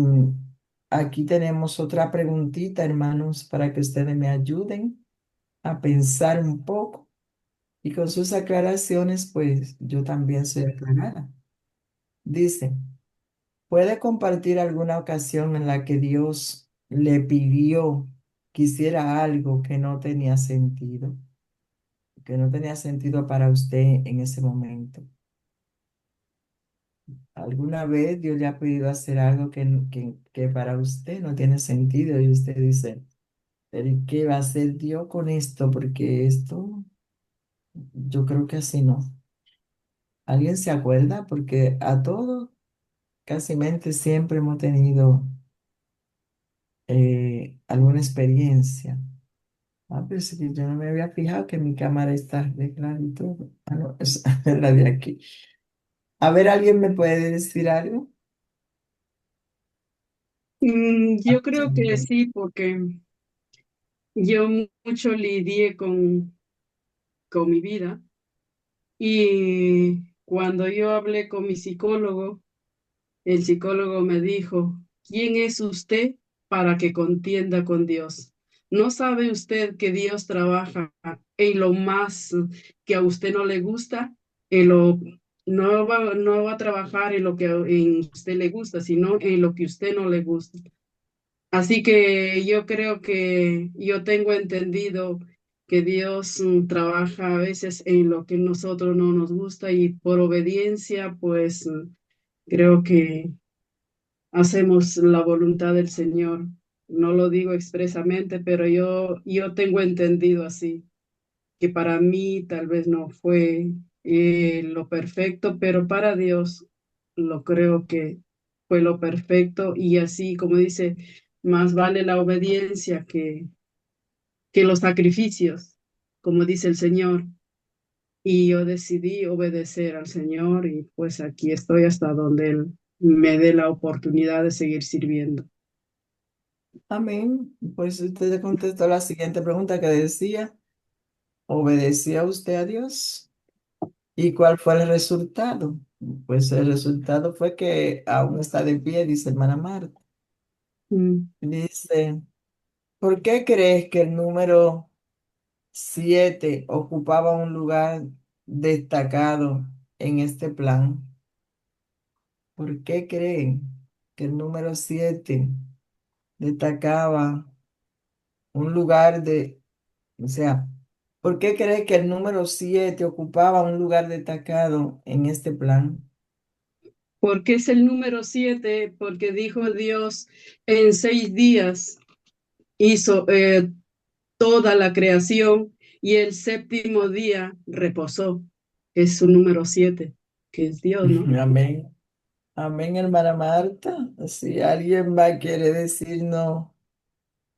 aquí tenemos otra preguntita, hermanos, para que ustedes me ayuden a pensar un poco y con sus aclaraciones, pues yo también soy aclarada. Dice, ¿puede compartir alguna ocasión en la que Dios le pidió que hiciera algo que no tenía sentido para usted en ese momento? ¿Alguna vez Dios le ha pedido hacer algo que para usted no tiene sentido y usted dice, ¿pero y qué va a hacer Dios con esto? Porque esto, yo creo que así no. ¿Alguien se acuerda? Porque a todos, casi mente siempre hemos tenido alguna experiencia. Ah, pero sí que yo no me había fijado que mi cámara está arreglada y todo. Ah, no, es la de aquí. A ver, ¿alguien me puede decir algo? Yo creo que sí, porque yo mucho lidié con mi vida y cuando yo hablé con mi psicólogo, el psicólogo me dijo, ¿quién es usted para que contienda con Dios? ¿No sabe usted que Dios trabaja en lo más que a usted no le gusta? En lo, no va a trabajar en lo que en usted le gusta, sino en lo que usted no le gusta. Así que yo creo que yo tengo entendido que Dios trabaja a veces en lo que a nosotros no nos gusta y por obediencia, pues creo que hacemos la voluntad del Señor. No lo digo expresamente, pero yo tengo entendido así, que para mí tal vez no fue lo perfecto, pero para Dios lo creo que fue lo perfecto y así como dice, más vale la obediencia que los sacrificios, como dice el Señor. Y yo decidí obedecer al Señor y pues aquí estoy hasta donde Él me dé la oportunidad de seguir sirviendo. Amén. Pues usted contestó la siguiente pregunta que decía, ¿obedecía usted a Dios? ¿Y cuál fue el resultado? Pues el resultado fue que aún está de pie, dice hermana Marta. Mm. Dice, ¿por qué crees que el número 7 ocupaba un lugar destacado en este plan? ¿Por qué creen que el número 7 destacaba un lugar o sea, ¿por qué crees que el número 7 ocupaba un lugar destacado en este plan? Porque es el número 7, porque dijo Dios, en 6 días hizo toda la creación y el séptimo día reposó. Es su número 7, que es Dios, ¿no? Amén. Amén, hermana Marta. Si alguien más quiere decirnos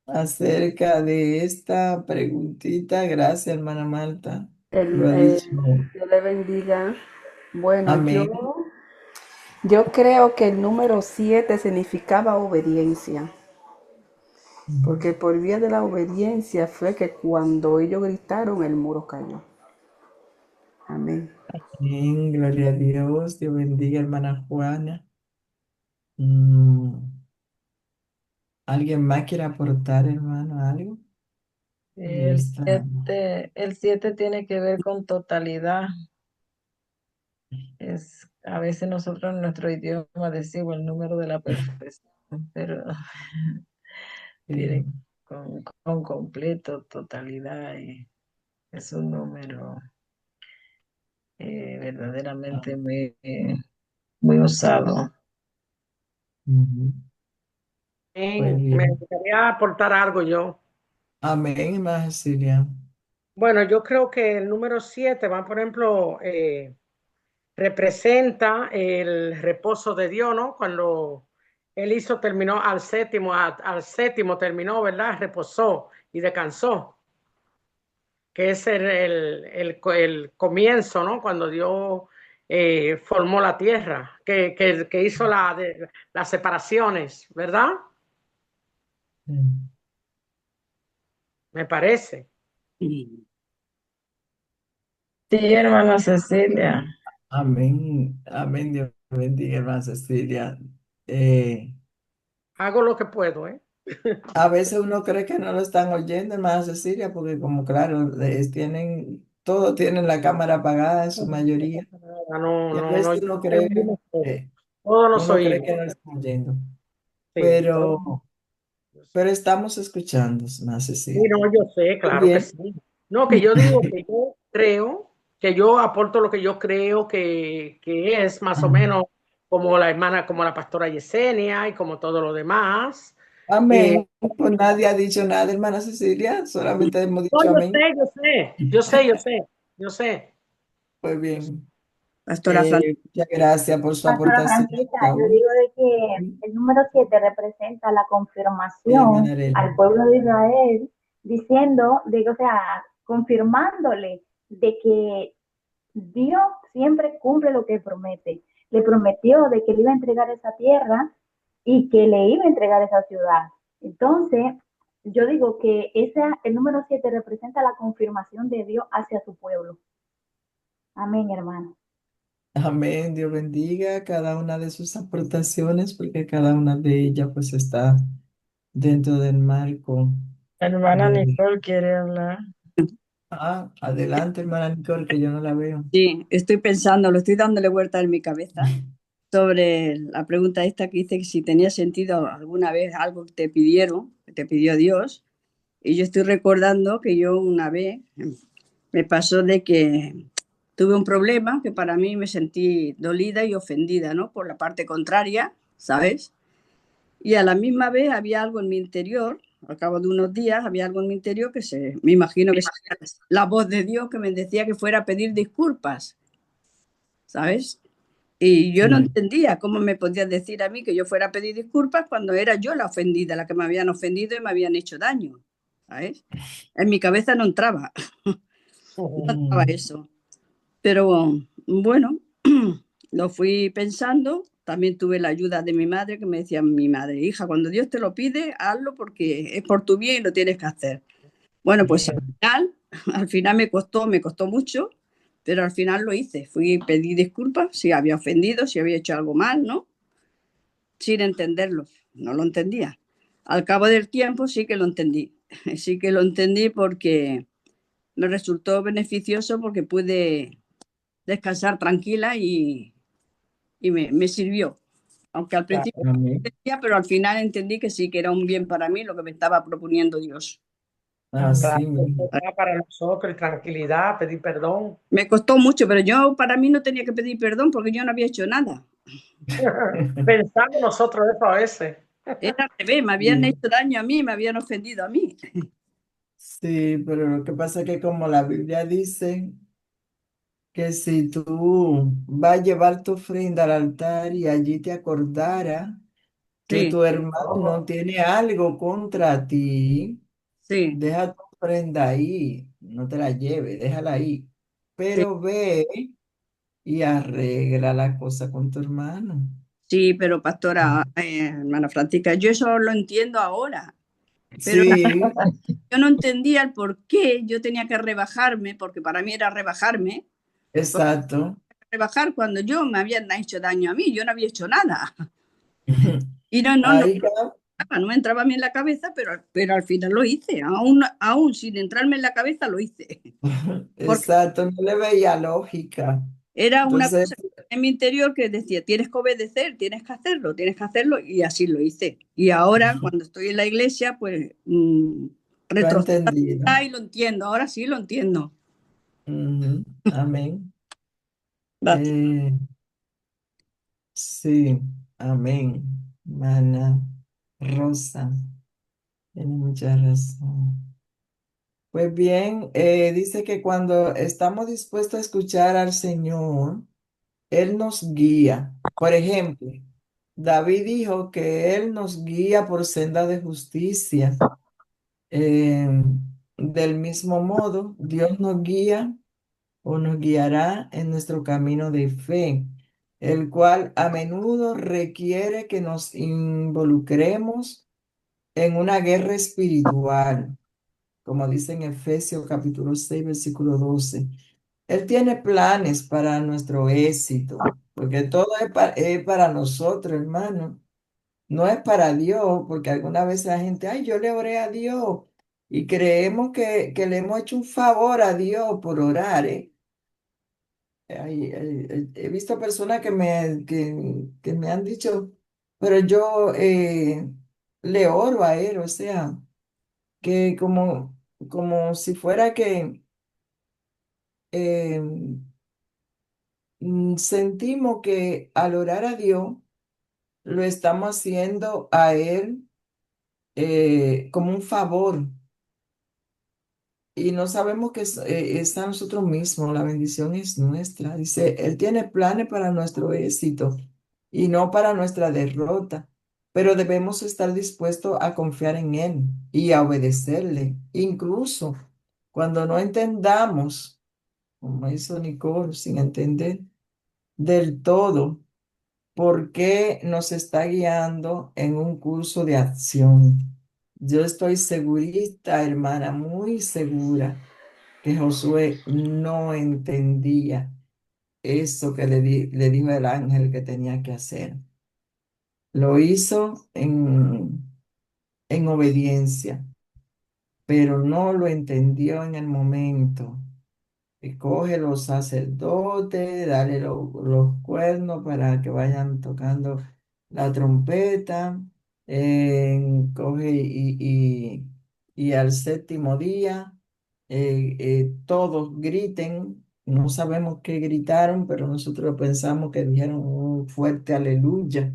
acerca de esta preguntita, gracias, hermana Marta. Lo ha dicho. Dios le bendiga. Bueno, Amén. yo creo que el número 7 significaba obediencia, porque por vía de la obediencia fue que cuando ellos gritaron el muro cayó. Amén. Amén, gloria a Dios. Dios bendiga, hermana Juana. Mm, ¿Alguien más quiere aportar, hermano, algo de esta? El 7 tiene que ver con totalidad. A veces nosotros en nuestro idioma decimos el número de la perfección, pero tiene con completo, totalidad, y es un número. verdaderamente muy usado. Ujú. Pues Me bien. gustaría aportar algo yo. Amén, hermana Cecilia. Bueno, yo creo que el número 7 va, por ejemplo, representa el reposo de Dios, ¿no? Cuando él terminó al séptimo terminó, ¿verdad? Reposó y descansó, que es el comienzo, ¿no? Cuando Dios formó la tierra, que hizo las separaciones, ¿verdad? Mm. Me parece. Sí. Sí, hermana Cecilia. Amén, amén, Dios bendiga, hermana Cecilia. Eh, Hago lo que puedo, ¿eh? a veces uno cree que no lo están oyendo, hermana Cecilia, porque como claro, todos tienen la cámara apagada en su mayoría, No, y a no, no, veces eh, todos nos uno cree oímos. que no lo están oyendo, Sí, todos. pero, pero estamos escuchando, hermana Sí, Cecilia. no, yo sé, Muy claro que bien. sí. No, que yo digo que yo creo, que yo aporto lo que yo creo que es más o menos como la hermana, como la pastora Yesenia y como todo lo demás. Eh, Amén. Pues nadie ha dicho nada, hermana Cecilia, solamente hemos no, dicho amén. yo sé. Pues bien. Pastora Fran, Muchas gracias por su Pastora aportación Francisca, cada yo uno. digo de que el número 7 representa la Sí, hermana confirmación Arely. al pueblo de Israel, diciendo, o sea, confirmándole de que Dios siempre cumple lo que promete. Le prometió de que le iba a entregar esa tierra y que le iba a entregar esa ciudad. Entonces, yo digo que el número 7 representa la confirmación de Dios hacia su pueblo. Amén, hermano. Amén. Dios bendiga cada una de sus aportaciones, porque cada una de ellas pues está dentro del marco Hermana de... Nicole quiere hablar. Adelante, hermana Nicole, que yo no la veo. sí, estoy pensando, lo estoy dándole vuelta en mi cabeza sobre la pregunta esta que dice que si tenía sentido alguna vez algo que te pidieron, que te pidió Dios. Y yo estoy recordando que yo una vez me pasó de que tuve un problema que para mí me sentí dolida y ofendida, ¿no? Por la parte contraria, ¿sabes? Y a la misma vez había algo en mi interior, al cabo de unos días había algo en mi interior me imagino que sería la voz de Dios que me decía que fuera a pedir disculpas, ¿sabes? Y yo no Sí. entendía cómo me podían decir a mí que yo fuera a pedir disculpas cuando era yo la ofendida, la que me habían ofendido y me habían hecho daño, ¿sabes? En mi cabeza no entraba, no entraba Mm. eso. Pero bueno, lo fui pensando. También tuve la ayuda de mi madre, que me decía mi madre, hija, cuando Dios te lo pide, hazlo porque es por tu bien y lo tienes que hacer. Bueno, pues al final me costó mucho, pero al final lo hice. Fui a pedir disculpas si había ofendido, si había hecho algo mal, ¿no? Sin entenderlo, no lo entendía. Al cabo del tiempo sí que lo entendí. Sí que lo entendí porque me resultó beneficioso porque pude descansar tranquila y me sirvió. Aunque al principio no Amén. entendía, pero al final entendí que sí, que era un bien para mí lo que me estaba proponiendo Dios. Así Claro, mismo. para nosotros, tranquilidad, pedir perdón. Me costó mucho, pero yo para mí no tenía que pedir perdón porque yo no había hecho nada. Pensamos nosotros eso a veces. Era al revés, me habían Sí. hecho daño a mí, me habían ofendido a mí. Sí, pero lo que pasa es que como la Biblia dice que si tú vas a llevar tu ofrenda al altar y allí te acordara que Sí, tu hermano tiene algo contra ti, sí, deja tu ofrenda ahí, no te la lleves, déjala ahí. sí. Pero ve y arregla la cosa con tu hermano. Sí, pero pastora, hermana Francisca, yo eso lo entiendo ahora, pero Sí, yo no entendía el por qué yo tenía que rebajarme, porque para mí era rebajarme, exacto. rebajar cuando yo me habían hecho daño a mí, yo no había hecho nada. Y no Ahí va. no me entraba a mí en la cabeza, pero al final lo hice, aún sin entrarme en la cabeza lo hice, porque Exacto, no le veía lógica. era una Entonces, cosa en mi interior que decía, tienes que obedecer, tienes que hacerlo, y así lo hice. Y ahora, cuando estoy en la iglesia, pues lo he retrocedo entendido. y lo entiendo, ahora sí lo entiendo. Ujú. Amén. Gracias. Eh, sí, amén. Hermana Rosa, tiene mucha razón. Pues bien, dice que cuando estamos dispuestos a escuchar al Señor, Él nos guía. Por ejemplo, David dijo que Él nos guía por senda de justicia. Eh, del mismo modo, Dios nos guía o nos guiará en nuestro camino de fe, el cual a menudo requiere que nos involucremos en una guerra espiritual, como dice en Efesios capítulo 6 versículo 12. Él tiene planes para nuestro éxito, porque todo es para nosotros, hermano. No es para Dios, porque alguna vez la gente, ay, yo le oré a Dios y creemos que le hemos hecho un favor a Dios por orar, ¿eh? He visto personas que me han dicho, pero yo le oro a Él, o sea, que como si fuera que eh, sentimos que al orar a Dios lo estamos haciendo a Él como un favor. Y no sabemos que es a nosotros mismos, la bendición es nuestra. Dice, Él tiene planes para nuestro éxito y no para nuestra derrota, pero debemos estar dispuestos a confiar en Él y a obedecerle, incluso cuando no entendamos, como hizo Nicole, sin entender del todo por qué nos está guiando en un curso de acción. Yo estoy segurita, hermana, muy segura que Josué no entendía eso que le dijo el ángel que tenía que hacer. Lo hizo en obediencia, pero no lo entendió en el momento. Y coge los sacerdotes, dale los cuernos para que vayan tocando la trompeta, coge y al séptimo día todos griten, no sabemos qué gritaron, pero nosotros pensamos que dijeron un fuerte aleluya,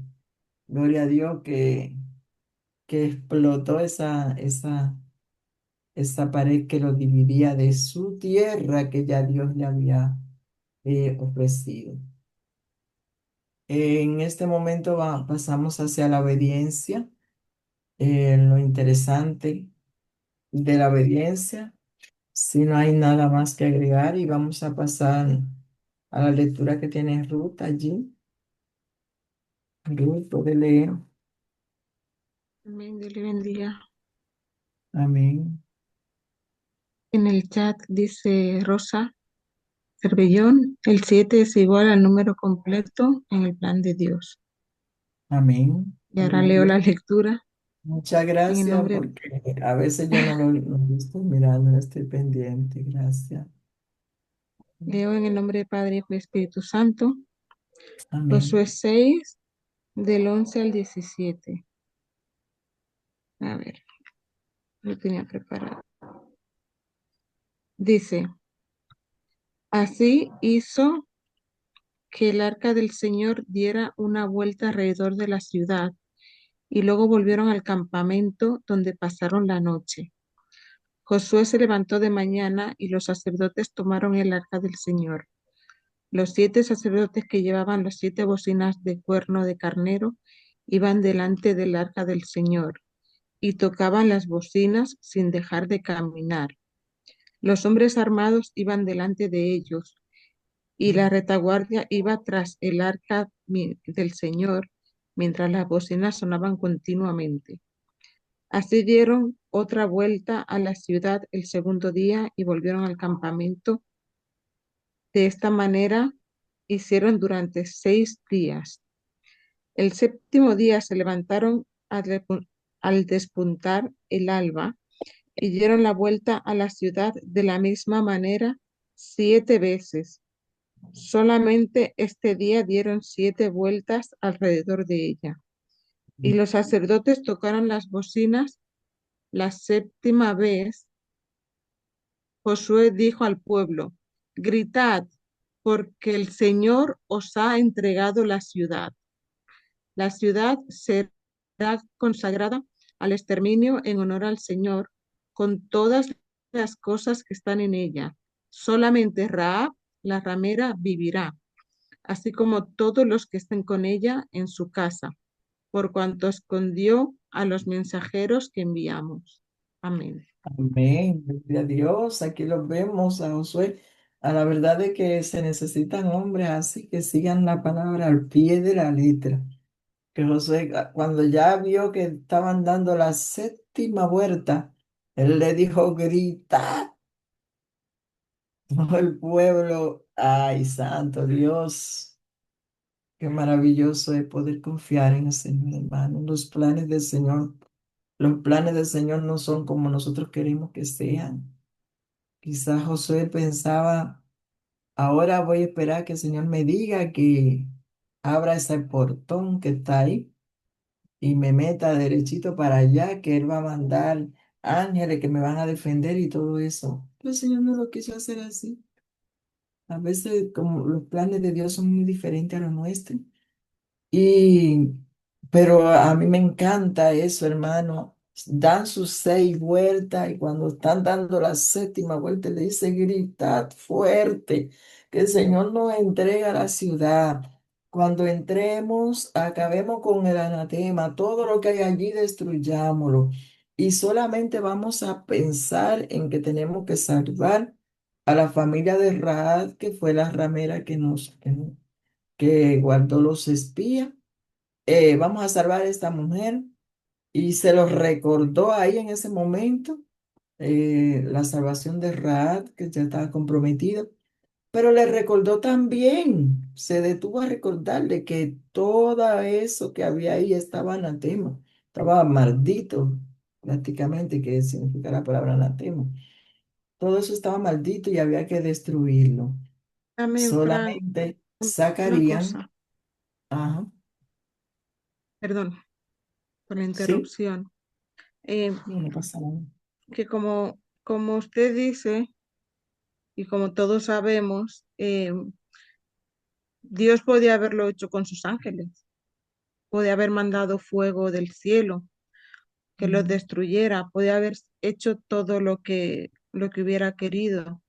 gloria a Dios que explotó esa pared que lo dividía de su tierra que ya Dios le había ofrecido. En este momento pasamos hacia la obediencia. Lo interesante de la obediencia, si no hay nada más que agregar, y vamos a pasar a la lectura que tiene Ruth allí. Ruth, puede leer. Amén, Dios le bendiga. Amén. En el chat dice Rosa Cervellón, el 7 es igual al número completo en el plan de Dios. Amén. Y ahora leo la lectura Muchas en el gracias, nombre, porque a veces yo no lo estoy mirando, no estoy pendiente. Gracias. leo en el nombre del Padre, Hijo y Espíritu Santo. Amén. Josué 6, del 11 al 17. A ver, lo tenía preparado. Dice, así hizo que el arca del Señor diera una vuelta alrededor de la ciudad y luego volvieron al campamento donde pasaron la noche. Josué se levantó de mañana y los sacerdotes tomaron el arca del Señor. Los 7 sacerdotes que llevaban las 7 bocinas de cuerno de carnero iban delante del arca del Señor y tocaban las bocinas sin dejar de caminar. Los hombres armados iban delante de ellos y la retaguardia iba tras el arca del Señor mientras las bocinas sonaban continuamente. Así dieron otra vuelta a la ciudad el segundo día y volvieron al campamento. De esta manera hicieron durante 6 días. El séptimo día se levantaron al despuntar el alba y dieron la vuelta a la ciudad de la misma manera 7 veces. Solamente este día dieron 7 vueltas alrededor de ella. Y los sacerdotes tocaron las bocinas la séptima vez. Josué dijo al pueblo, gritad, porque el Señor os ha entregado la ciudad. La ciudad será consagrada al exterminio en honor al Señor, con todas las cosas que están en ella. Solamente Rahab, la ramera, vivirá, así como todos los que estén con ella en su casa, por cuanto escondió a los mensajeros que enviamos. Amén. Amén, gloria a Dios. Aquí los vemos a Josué. A la verdad de que se necesitan hombres así que sigan la palabra al pie de la letra. Que Josué, cuando ya vio que estaban dando la séptima vuelta, él le dijo, grita, todo el pueblo, ay, santo Dios, qué maravilloso es poder confiar en el Señor, hermano. Los planes del Señor no son como nosotros queremos que sean. Quizás Josué pensaba, ahora voy a esperar que el Señor me diga que abra ese portón que está ahí y me meta derechito para allá, que Él va a mandar ángeles que me van a defender y todo eso. Pero el Señor no lo quiso hacer así. A veces como los planes de Dios son muy diferentes a los nuestros. Y, pero a mí me encanta eso, hermano. Dan sus 6 vueltas y cuando están dando la séptima vuelta le dice, gritad fuerte, que el Señor nos entrega la ciudad. Cuando entremos, acabemos con el anatema, todo lo que hay allí destruyámoslo. Y solamente vamos a pensar en que tenemos que salvar a la familia de Raad, que fue la ramera que guardó los espías. Vamos a salvar a esta mujer y se lo recordó ahí en ese momento, la salvación de Raad, que ya estaba comprometido, pero le recordó también, se detuvo a recordarle que todo eso que había ahí estaba anatema, estaba maldito, prácticamente, que significa la palabra anatema. Todo eso estaba maldito y había que destruirlo. Amén, Fran. Solamente Una sacarían, cosa, ajá, perdón por la sí, interrupción. Eh, no, no pasa nada. que como usted dice y como todos sabemos, Dios podía haberlo hecho con sus ángeles, podía haber mandado fuego del cielo que los Mm. destruyera, podía haber hecho todo lo que hubiera querido,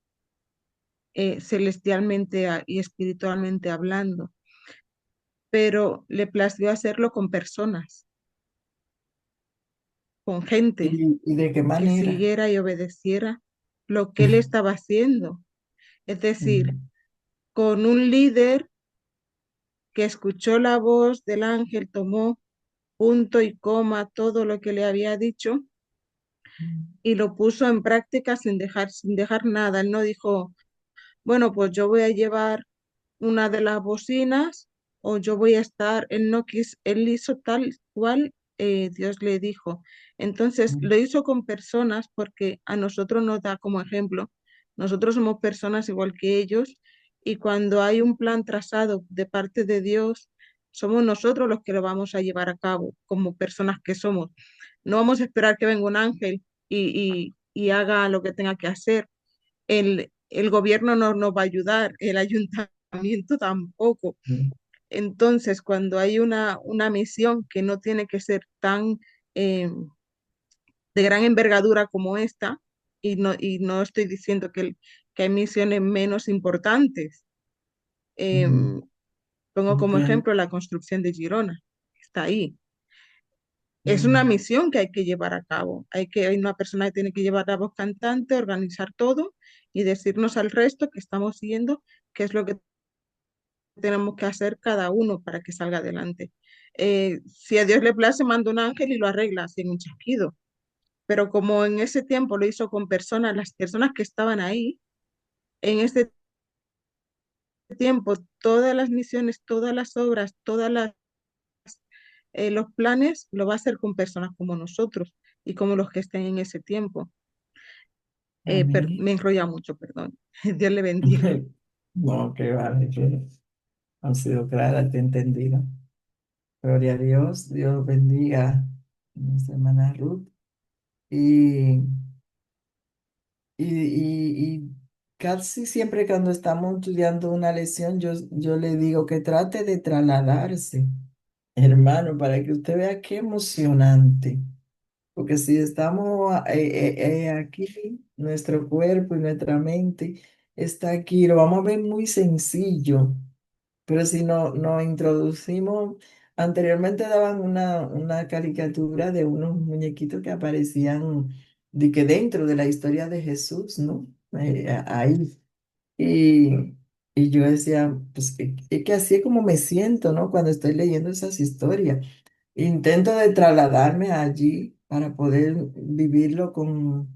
celestialmente y espiritualmente hablando, pero le plació hacerlo con personas, con gente ¿Y de qué que manera? siguiera y obedeciera lo que él estaba haciendo. Es decir, Mm, con un líder que escuchó la voz del ángel, tomó punto y coma todo lo que le había dicho mm, y lo puso en práctica sin dejar nada. Él no dijo, bueno, pues yo voy a llevar una de las bocinas o yo voy a estar, él no quiso, él hizo tal cual Dios le dijo. Entonces mm, lo hizo con personas porque a nosotros nos da como ejemplo. Nosotros somos personas igual que ellos y cuando hay un plan trazado de parte de Dios, somos nosotros los que lo vamos a llevar a cabo como personas que somos. No vamos a esperar que venga un ángel y haga lo que tenga que hacer. El gobierno no nos va a ayudar, el ayuntamiento tampoco. mm, Entonces, cuando hay una misión que no tiene que ser tan eh, de gran envergadura como esta, y no estoy diciendo que hay misiones menos importantes, eh, mm, pongo como entiendo. ejemplo la construcción de Girona, está ahí. Es una Mm, misión que hay que llevar a cabo. Hay una persona que tiene que llevar la voz cantante, organizar todo y decirnos al resto que estamos siguiendo qué es lo que tenemos que hacer cada uno para que salga adelante. Si a Dios le place, manda un ángel y lo arregla sin un chasquido. Pero como en ese tiempo lo hizo con personas, las personas que estaban ahí, en ese tiempo, todas las misiones, todas las obras, los planes, lo va a hacer con personas como nosotros y como los que estén en ese tiempo. amén. Me enrolla mucho, perdón. Dios le bendiga. No, que vale, que han sido claras, te he entendido. Gloria a Dios, Dios bendiga a nuestra hermana Ruth. Y, y casi siempre cuando estamos estudiando una lección, yo le digo que trate de trasladarse, hermano, para que usted vea qué emocionante. Porque si estamos aquí, nuestro cuerpo y nuestra mente está aquí, lo vamos a ver muy sencillo. Pero si no, nos introducimos, anteriormente daban una caricatura de unos muñequitos que aparecían de que dentro de la historia de Jesús, ¿no? Ahí. Y, y yo decía, pues es que así es como me siento, ¿no? Cuando estoy leyendo esas historias. Intento de trasladarme allí para poder vivirlo como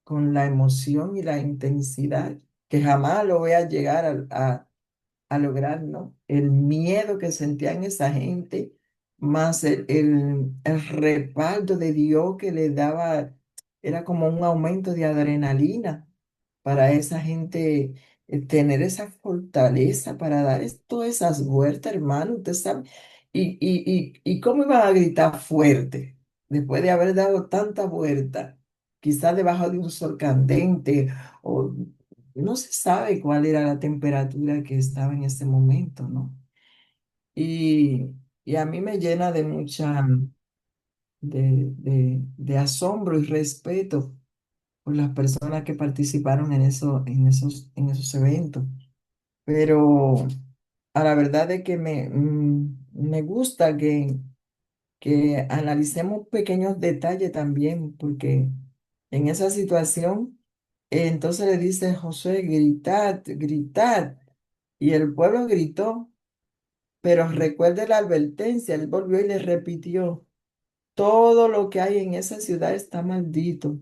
con la emoción y la intensidad que jamás lo voy a llegar a lograr, ¿no? El miedo que sentían esa gente, más el respaldo de Dios que le daba, era como un aumento de adrenalina para esa gente, tener esa fortaleza para dar todas esas vueltas, hermano, usted sabe. Y cómo iban a gritar fuerte después de haber dado tanta vuelta, quizás debajo de un sol candente o no se sabe cuál era la temperatura que estaba en ese momento, ¿no? Y, y a mí me llena de de asombro y respeto por las personas que participaron en esos eventos. Pero a la verdad es que me gusta que analicemos pequeños detalles también, porque en esa situación, entonces le dice José, gritad, gritad. Y el pueblo gritó, pero recuerde la advertencia, él volvió y le repitió, todo lo que hay en esa ciudad está maldito,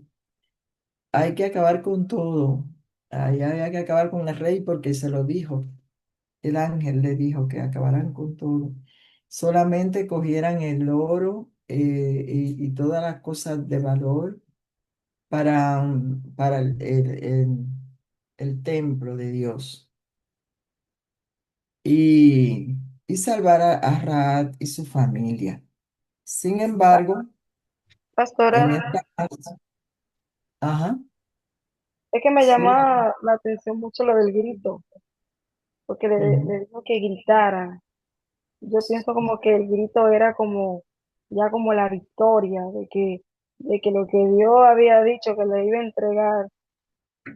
hay que acabar con todo, hay que acabar con el rey porque se lo dijo, el ángel le dijo que acabarán con todo, solamente cogieran el oro y todas las cosas de valor para el templo de Dios. Y, y salvar a Raad y su familia. Sin embargo, en Pastora, esta... Ajá, es que me sí. llama la atención mucho lo del grito, porque Ujú. le dijo que gritaran. Yo pienso como que el grito era como, ya como la victoria, de que lo que Dios había dicho que le iba a entregar,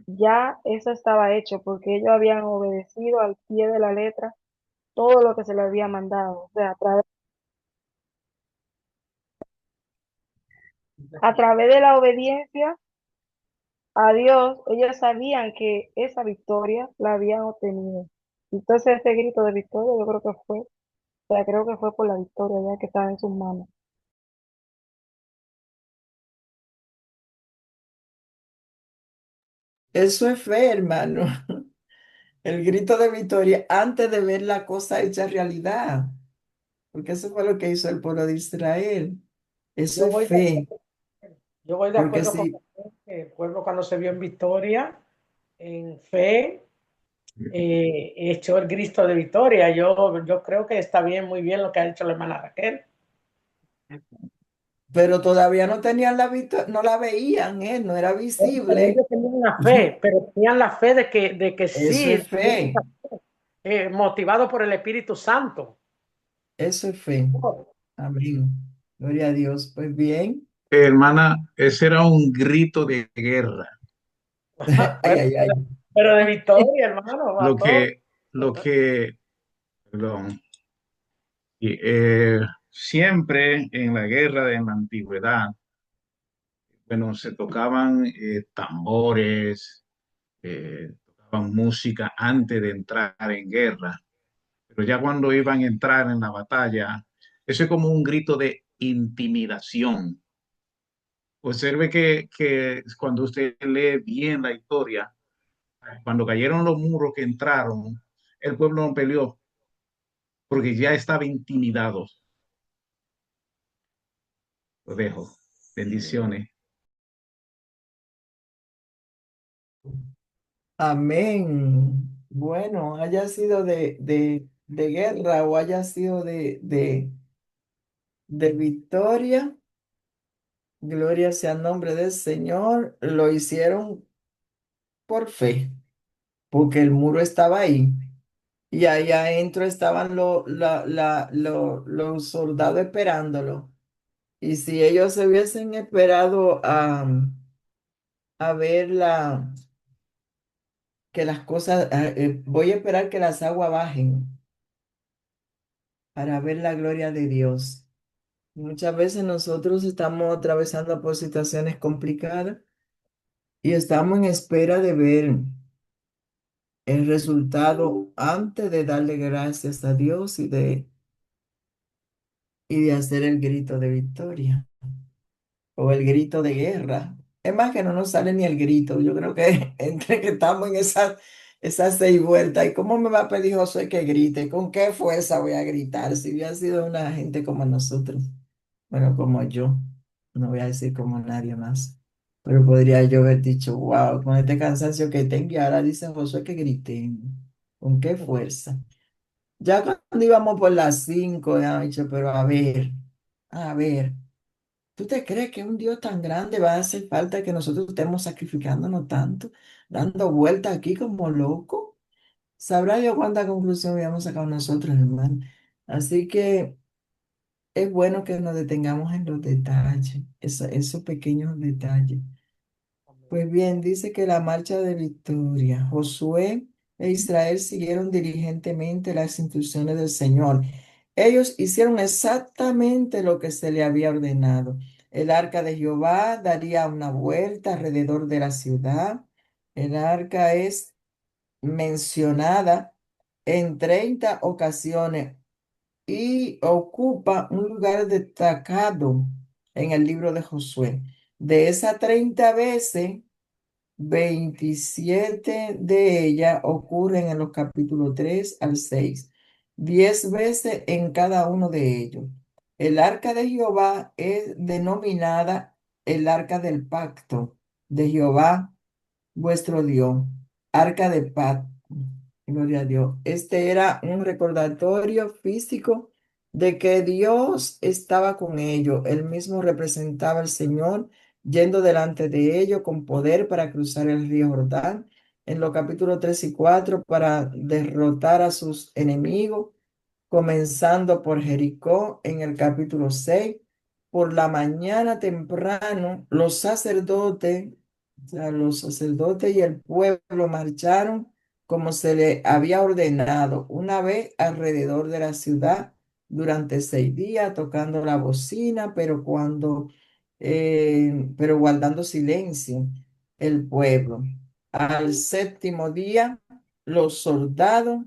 ya eso estaba hecho, porque ellos habían obedecido al pie de la letra todo lo que se le había mandado. O sea, a través de la obediencia a Dios, ellos sabían que esa victoria la habían obtenido. Entonces ese grito de victoria yo creo que fue, o sea, creo que fue por la victoria ya que estaba en sus manos. Eso es fe, hermano. El grito de victoria antes de ver la cosa hecha realidad. Porque eso fue lo que hizo el pueblo de Israel. Eso Yo es voy de, fe. yo voy de Porque acuerdo con si usted que el pueblo cuando se vio en victoria, en fe, echó el Cristo de victoria. Yo creo que está bien, muy bien lo que ha hecho la hermana Raquel. pero todavía no tenían la victoria, no la veían, no era Pero visible. ellos tenían la fe, pero tenían la fe de que Eso es sí, fe. motivado por el Espíritu Santo. Eso es fe. Amén. Gloria a Dios. Pues bien. Hermana, ese era un grito de guerra. Ay, Bueno, ay, ay. pero de victoria, hermano, Lo pastor. que, lo que, perdón, y, siempre en la guerra de la antigüedad, bueno, se tocaban tambores, tocaban música antes de entrar en guerra, pero ya cuando iban a entrar en la batalla, eso es como un grito de intimidación. Observe que cuando usted lee bien la historia, cuando cayeron los muros que entraron, el pueblo no peleó porque ya estaba intimidado. Lo dejo. Bendiciones. Amén. Bueno, haya sido de guerra o haya sido de victoria, gloria sea el nombre del Señor. Lo hicieron por fe, porque el muro estaba ahí. Y ahí adentro estaban los soldados esperándolo. Y si ellos se hubiesen esperado a ver que las cosas, voy a esperar que las aguas bajen para ver la gloria de Dios. Muchas veces nosotros estamos atravesando por situaciones complicadas y estamos en espera de ver el resultado antes de darle gracias a Dios y de hacer el grito de victoria o el grito de guerra. Es más que no nos sale ni el grito. Yo creo que entre que estamos en esas 6 vueltas, ¿y cómo me va a pedir Josué que grite? ¿Con qué fuerza voy a gritar? Si hubiera sido una gente como nosotros, bueno, como yo, no voy a decir como nadie más, pero podría yo haber dicho, wow, con este cansancio que tengo, y ahora dice Josué que grite. ¿Con qué fuerza? Ya cuando íbamos por las 5, ya he dicho, pero a ver. ¿Tú te crees que un Dios tan grande va a hacer falta que nosotros estemos sacrificándonos tanto, dando vueltas aquí como locos? Sabrá Dios cuánta conclusión habíamos sacado nosotros, hermano. Así que es bueno que nos detengamos en los detalles, esos pequeños detalles. Pues bien, dice que la marcha de victoria, Josué e Israel siguieron diligentemente las instrucciones del Señor. Ellos hicieron exactamente lo que se le había ordenado. El arca de Jehová daría una vuelta alrededor de la ciudad. El arca es mencionada en 30 ocasiones y ocupa un lugar destacado en el libro de Josué. De esas 30 veces, 27 de ellas ocurren en los capítulos 3 al 6, 10 veces en cada uno de ellos. El arca de Jehová es denominada el arca del pacto de Jehová vuestro Dios, arca de paz. Gloria a Dios. Este era un recordatorio físico de que Dios estaba con ellos. Él mismo representaba al Señor yendo delante de ellos con poder para cruzar el río Jordán en los capítulos 3 y 4 para derrotar a sus enemigos, comenzando por Jericó en el capítulo 6. Por la mañana temprano, los sacerdotes y el pueblo marcharon como se le había ordenado, una vez alrededor de la ciudad durante 6 días, tocando la bocina, pero guardando silencio el pueblo. Al séptimo día, los soldados,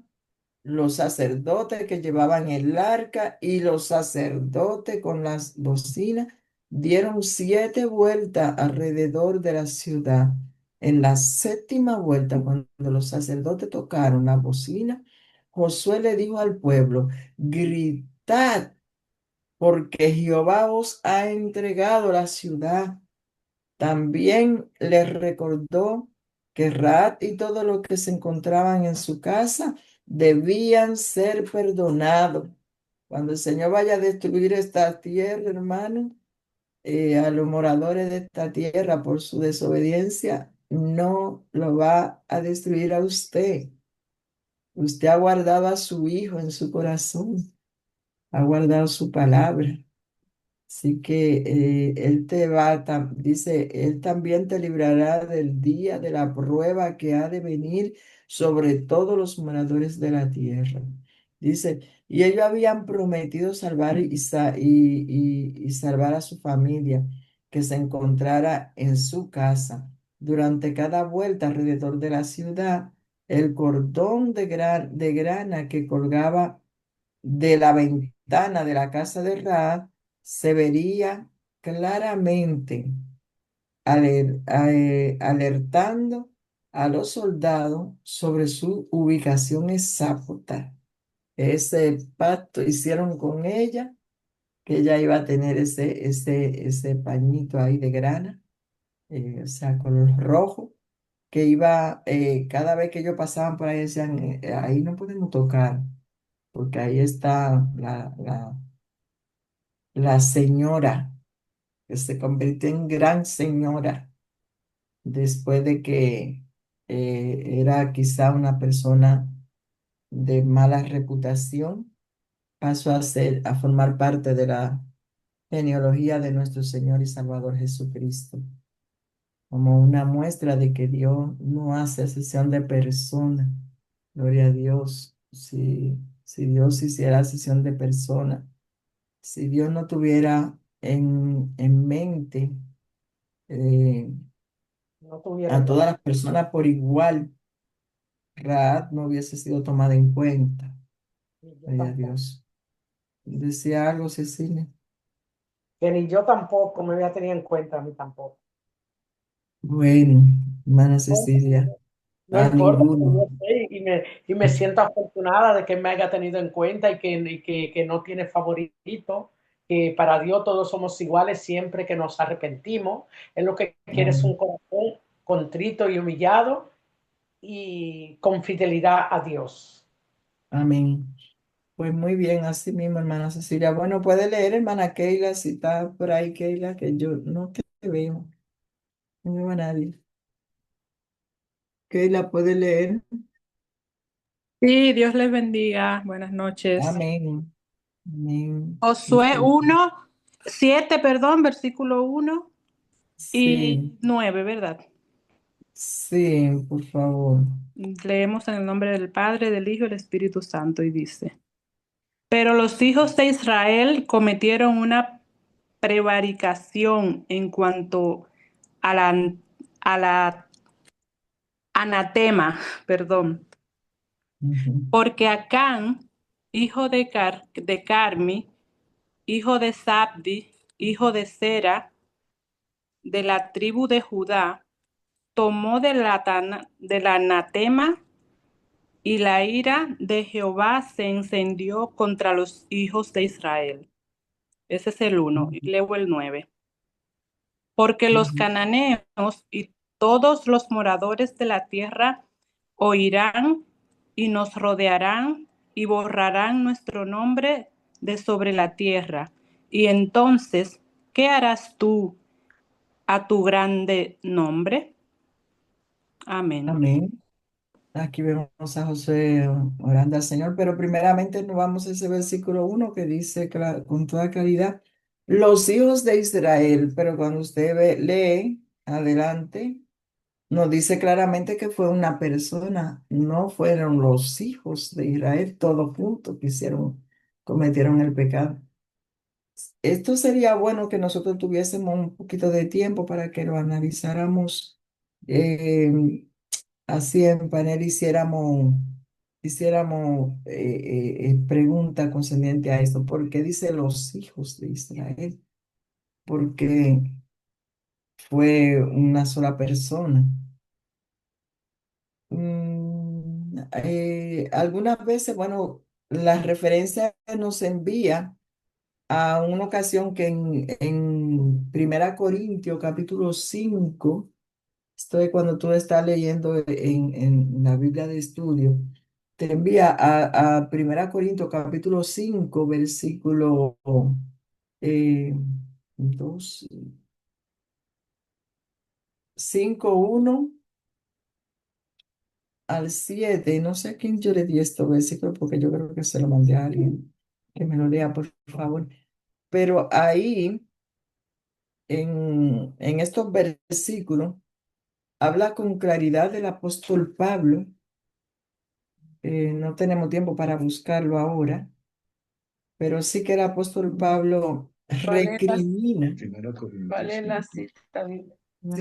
los sacerdotes que llevaban el arca y los sacerdotes con las bocinas dieron 7 vueltas alrededor de la ciudad. En la séptima vuelta, cuando los sacerdotes tocaron la bocina, Josué le dijo al pueblo, gritad, porque Jehová os ha entregado la ciudad. También les recordó que Raab y todos los que se encontraban en su casa debían ser perdonados. Cuando el Señor vaya a destruir esta tierra, hermano, a los moradores de esta tierra por su desobediencia, no lo va a destruir a usted. Usted ha guardado a su hijo en su corazón, ha guardado su palabra. Así que Él dice, Él también te librará del día de la prueba que ha de venir sobre todos los moradores de la tierra. Dice, y ellos habían prometido salvar y salvar a su familia que se encontrara en su casa. Durante cada vuelta alrededor de la ciudad, el cordón de grana que colgaba de la ventana de la casa de Raab se vería claramente alertando a los soldados sobre su ubicación exacta. Ese pacto hicieron con ella, que ella iba a tener ese pañito ahí de grana, o sea, color rojo, que iba, cada vez que ellos pasaban por ahí, decían, ahí no podemos tocar, porque ahí está la señora, que se convirtió en gran señora después de que era quizá una persona de mala reputación, pasó a formar parte de la genealogía de nuestro Señor y Salvador Jesucristo, como una muestra de que Dios no hace acepción de persona. Gloria a Dios. Si Dios hiciera acepción de persona, si Dios no tuviera en mente eh, No tuviera a en todas cuenta. las personas por igual, Raab no hubiese sido tomada en cuenta. Ni yo Gloria a tampoco. Dios. Decía algo, Cecilia. Que ni yo tampoco me había tenido en cuenta, a mí tampoco. Bueno, hermana Cecilia, No a importa, pero ninguno. yo sé y me siento afortunada de que me haya tenido en cuenta que no tiene favorito, que para Dios todos somos iguales siempre que nos arrepentimos. Él lo que quiere es un Amén. corazón contrito y humillado y con fidelidad a Dios. Amén. Pues muy bien, así mismo, hermana Cecilia. Bueno, puede leer, hermana Keila, si está por ahí, Keila, que yo no te veo. No veo a nadie. Keila puede leer. Sí, Dios les bendiga. Buenas noches. Amén. Amén. Josué 1:7, perdón, versículo 1 y Sí, 9, ¿verdad? sí, por favor. Leemos en el nombre del Padre, del Hijo y del Espíritu Santo y dice: Pero los hijos de Israel cometieron una prevaricación en cuanto a la anatema, perdón, Ujú, porque Acán, hijo de Carmi, hijo de Zabdi, hijo de Sera, de la tribu de Judá, tomó del anatema, y la ira de Jehová se encendió contra los hijos de Israel. Ese es el 1. Y leo el 9. Porque los ujú. cananeos y todos los moradores de la tierra oirán y nos rodearán y borrarán nuestro nombre de sobre la tierra. Y entonces, ¿qué harás tú a tu grande nombre? Amén. Amén. Aquí vemos a José orando al Señor, pero primeramente nos vamos a ese versículo 1 que dice con toda claridad, los hijos de Israel, pero cuando usted lee adelante, nos dice claramente que fue una persona, no fueron los hijos de Israel todos juntos que cometieron el pecado. Esto sería bueno que nosotros tuviésemos un poquito de tiempo para que lo analizáramos eh, así en panel, hiciéramos pregunta concerniente a esto. ¿Por qué dice los hijos de Israel? Porque fue una sola persona. Algunas veces, bueno, la referencia nos envía a una ocasión que en Primera Corintios capítulo 5, esto es cuando tú estás leyendo en la Biblia de estudio, te envía a Primera Corintios capítulo 5 versículo eh, 2, 5, 1 al 7. No sé a quién yo le di estos versículos porque yo creo que se lo mandé a alguien que me lo lea, por favor. Pero ahí, en estos versículos, habla con claridad del apóstol Pablo. No tenemos tiempo para buscarlo ahora, pero sí que el apóstol Pablo ¿Cuál es la, recrimina. cuál es la cita?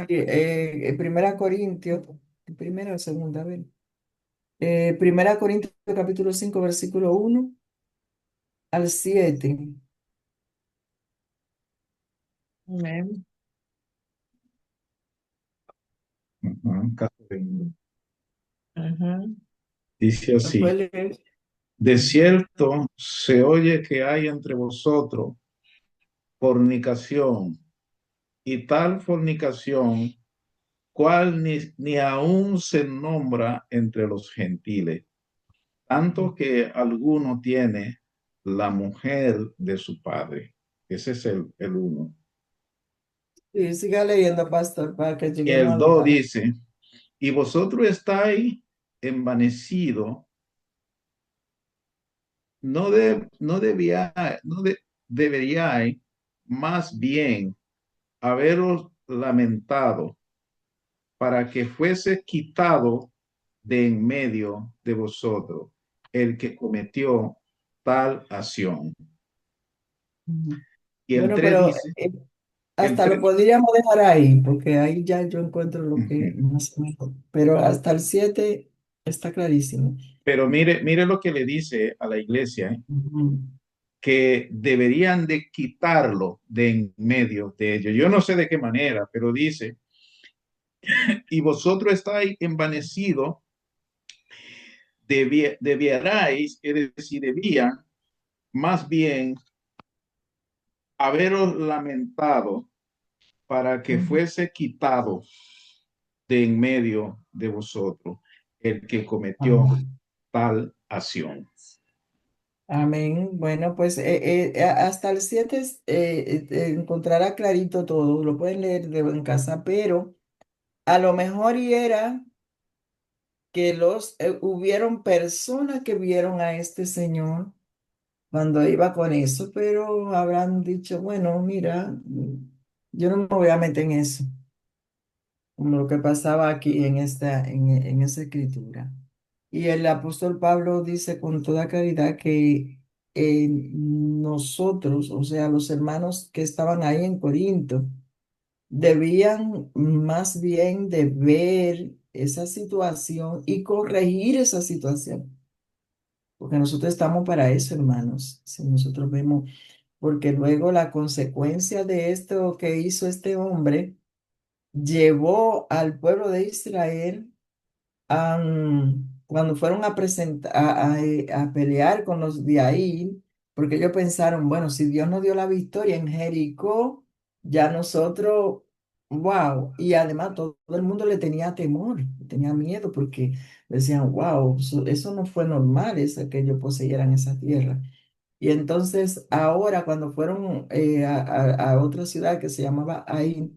Sí, Primera Corintios, primera o segunda, a ver. Primera Corintios capítulo 5 versículo 1 al 7. Amén. Ujú, Catherine. Ujú. Dice ¿Lo puede así, leer? de cierto se oye que hay entre vosotros fornicación, y tal fornicación, cual ni aún se nombra entre los gentiles, tanto que alguno tiene la mujer de su padre. Ese es el uno. Sí, siga leyendo, pastor, para que Y lleguemos el dos al... dice, y vosotros estáis envanecidos, no deberíais más bien haberos lamentado para que fuese quitado de en medio de vosotros el que cometió tal acción. Y el Bueno, 3 pero dice, el hasta lo 3 podríamos dejar ahí, porque ahí ya yo encuentro lo que más mejor. Pero hasta el 7 está clarísimo. pero mire lo que le dice a la iglesia, ¿eh? Ujú. Que deberían de quitarlo de en medio de ellos. Yo no sé de qué manera, pero dice, y vosotros estáis envanecidos, debierais, es decir, debían más bien haberos lamentado para que Ujú. fuese quitado de en medio de vosotros el que cometió Amén. tal acción. Amén. Bueno, pues hasta el 7 encontrará clarito todo. Lo pueden leer en casa, pero a lo mejor y era que hubieron personas que vieron a este señor cuando iba con eso, pero habrán dicho, bueno, mira, yo no me voy a meter en eso, como lo que pasaba aquí en esa escritura. Y el apóstol Pablo dice con toda claridad que nosotros, o sea, los hermanos que estaban ahí en Corinto, debían más bien de ver esa situación y corregir esa situación. Porque nosotros estamos para eso, hermanos. Si nosotros vemos, porque luego la consecuencia de esto que hizo este hombre llevó al pueblo de Israel cuando fueron a presentar, a pelear con los de ahí, porque ellos pensaron, bueno, si Dios nos dio la victoria en Jericó, ya nosotros, wow, y además todo el mundo le tenía temor, tenía miedo, porque decían, wow, eso no fue normal, eso, que ellos poseyeran esa tierra. Y entonces ahora cuando fueron a otra ciudad que se llamaba Ai,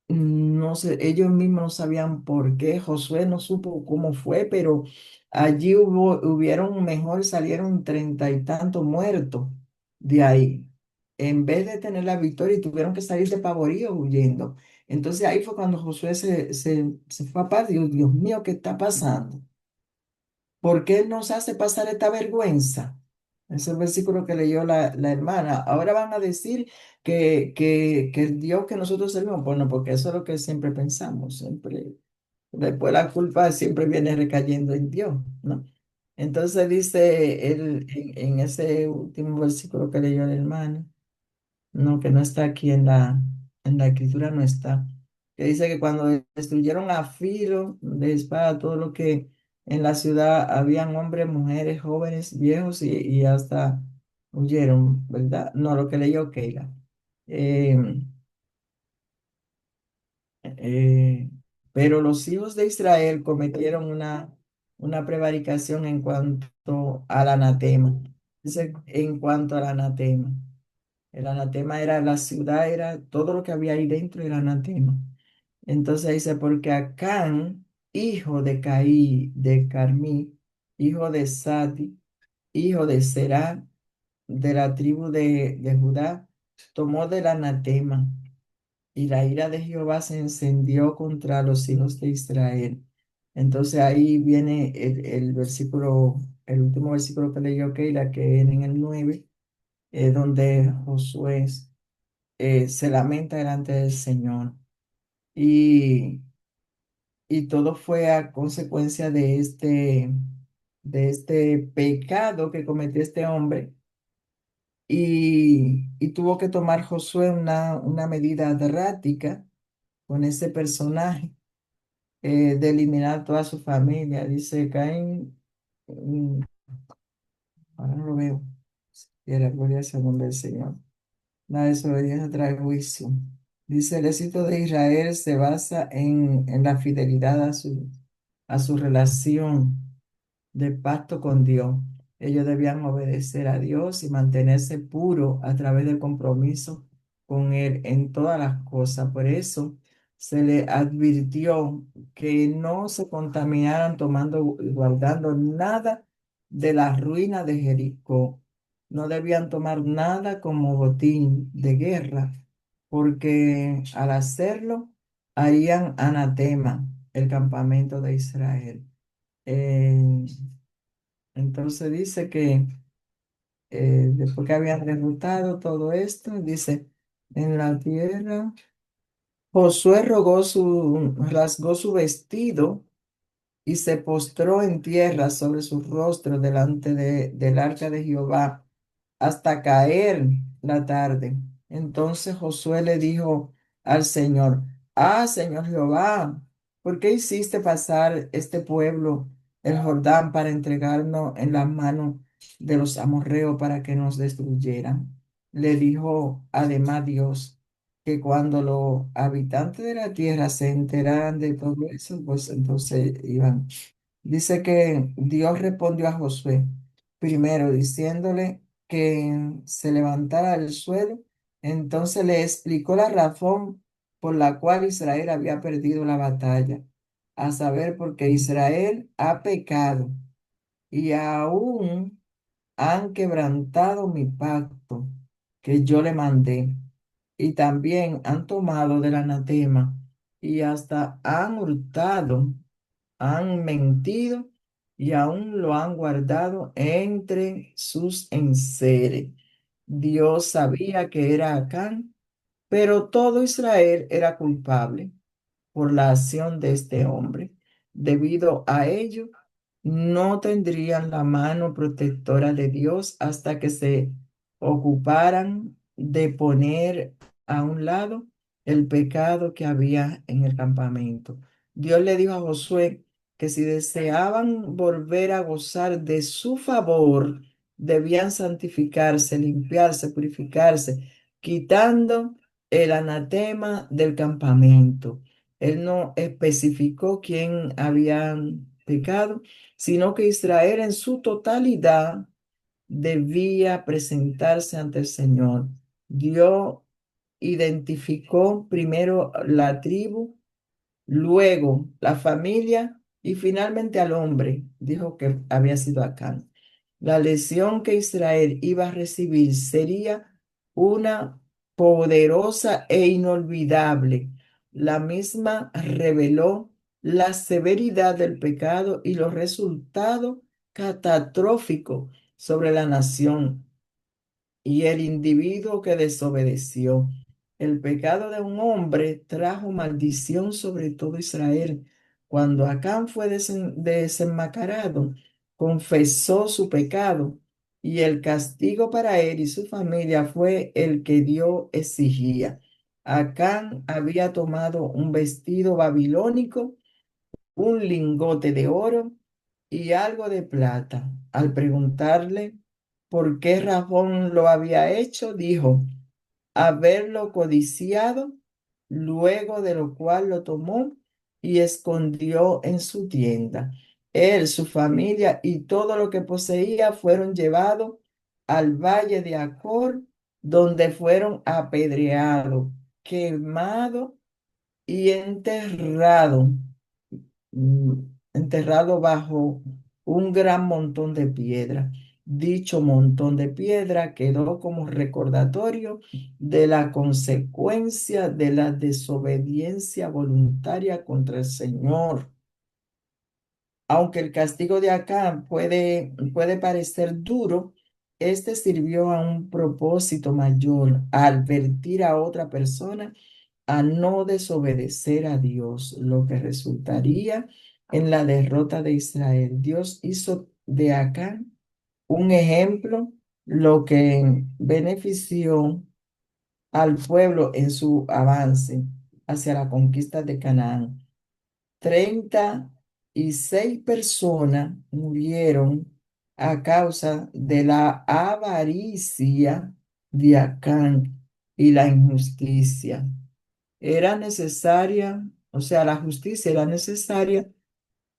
no sé, ellos mismos no sabían por qué, Josué no supo cómo fue, pero allí hubieron mejor, salieron 30 y tantos muertos de ahí. En vez de tener la victoria, y tuvieron que salir de pavorío huyendo. Entonces ahí fue cuando Josué se fue a paz. Dios mío, ¿qué está pasando? ¿Por qué nos hace pasar esta vergüenza? Ese es el versículo que leyó la hermana. Ahora van a decir que el Dios que nosotros servimos, bueno, porque eso es lo que siempre pensamos, siempre. Después la culpa siempre viene recayendo en Dios, ¿no? Entonces dice él en ese último versículo que leyó la hermana, no, que no está aquí en la escritura, no está. Que dice que cuando destruyeron a filo de espada todo lo que en la ciudad habían hombres, mujeres, jóvenes, viejos y hasta huyeron, ¿verdad? No, lo que leyó Keila. Eh, eh, pero los hijos de Israel cometieron una prevaricación en cuanto al anatema. Dice, en cuanto al anatema. El anatema era la ciudad, era todo lo que había ahí dentro del anatema. Entonces dice, porque Acán, hijo de Caí, de Carmí, hijo de Sati, hijo de Será, de la tribu de Judá, tomó del anatema, y la ira de Jehová se encendió contra los hijos de Israel. Entonces ahí viene el versículo, el último versículo que leyó Keila, que viene en el 9, donde Josué se lamenta delante del Señor. Y, y todo fue a consecuencia de este pecado que cometió este hombre. Y tuvo que tomar Josué una medida drástica con ese personaje, de eliminar toda su familia. Dice Caín, ahora no lo veo, y la gloria sea el nombre del Señor. La desobediencia trae juicio. Dice, el éxito de Israel se basa en la fidelidad a su relación de pacto con Dios. Ellos debían obedecer a Dios y mantenerse puros a través del compromiso con Él en todas las cosas. Por eso, se le advirtió que no se contaminaran tomando y guardando nada de la ruina de Jericó. No debían tomar nada como botín de guerra, porque al hacerlo harían anatema el campamento de Israel. Eh, entonces dice que después que habían derrotado todo esto, dice, en la tierra, Josué rasgó su vestido y se postró en tierra sobre su rostro delante del arca de Jehová hasta caer la tarde. Entonces Josué le dijo al Señor, ah, Señor Jehová, ¿por qué hiciste pasar este pueblo el Jordán para entregarnos en las manos de los amorreos para que nos destruyeran? Le dijo además Dios que cuando los habitantes de la tierra se enteraran de todo eso, pues entonces iban. Dice que Dios respondió a Josué, primero diciéndole que se levantara del suelo, entonces le explicó la razón por la cual Israel había perdido la batalla, a saber, porque Israel ha pecado y aún han quebrantado mi pacto que yo le mandé, y también han tomado del anatema y hasta han hurtado, han mentido y aún lo han guardado entre sus enseres. Dios sabía que era Acán, pero todo Israel era culpable por la acción de este hombre. Debido a ello, no tendrían la mano protectora de Dios hasta que se ocuparan de poner a un lado el pecado que había en el campamento. Dios le dijo a Josué que si deseaban volver a gozar de su favor, debían santificarse, limpiarse, purificarse, quitando el anatema del campamento. Él no especificó quién había pecado, sino que Israel en su totalidad debía presentarse ante el Señor. Dios identificó primero la tribu, luego la familia y finalmente al hombre. Dijo que había sido Acán. La lección que Israel iba a recibir sería una poderosa e inolvidable. La misma reveló la severidad del pecado y los resultados catastróficos sobre la nación y el individuo que desobedeció. El pecado de un hombre trajo maldición sobre todo Israel. Cuando Acán fue desenmascarado, confesó su pecado y el castigo para él y su familia fue el que Dios exigía. Acán había tomado un vestido babilónico, un lingote de oro y algo de plata. Al preguntarle por qué razón lo había hecho, dijo, haberlo codiciado, luego de lo cual lo tomó y escondió en su tienda. Él, su familia y todo lo que poseía fueron llevados al valle de Acor, donde fueron apedreados, quemados y enterrados, mm, enterrado bajo un gran montón de piedra. Dicho montón de piedra quedó como recordatorio de la consecuencia de la desobediencia voluntaria contra el Señor. Aunque el castigo de acá puede parecer duro, este sirvió a un propósito mayor, a advertir a otra persona a no desobedecer a Dios, lo que resultaría en la derrota de Israel. Dios hizo de acá un ejemplo, lo que benefició al pueblo en su avance hacia la conquista de Canaán. 36 personas murieron a causa de la avaricia de Acán y la injusticia. Era necesaria, o sea, la justicia era necesaria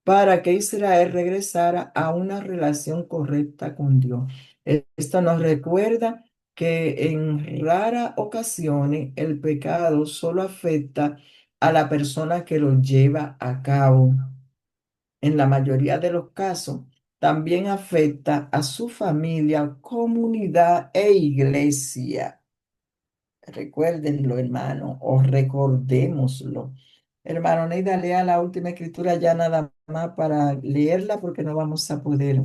para que Israel regresara a una relación correcta con Dios. Esto nos recuerda que en raras ocasiones el pecado solo afecta a la persona que lo lleva a cabo. En la mayoría de los casos, también afecta a su familia, comunidad e iglesia. Recuérdenlo, hermano, o recordémoslo. Hermano Neida, lea la última escritura ya nada más para leerla porque no vamos a poder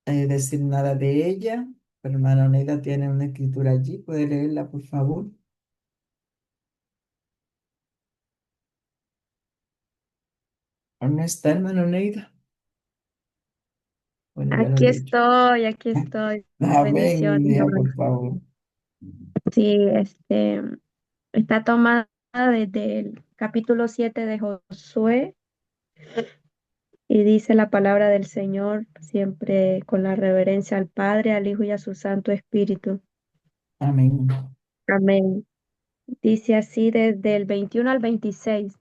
decir nada de ella. Pero hermano Neida tiene una escritura allí, puede leerla, por favor. ¿Dónde está, hermano Neida? Bueno, ya lo he dicho. Aquí estoy. Amén, Bendiciones, lea, hermano. por favor. Sí, está tomada desde el capítulo 7 de Josué y dice la palabra del Señor siempre con la reverencia al Padre, al Hijo y a su Santo Espíritu. Amén. Amén. Dice así desde el 21 al 26.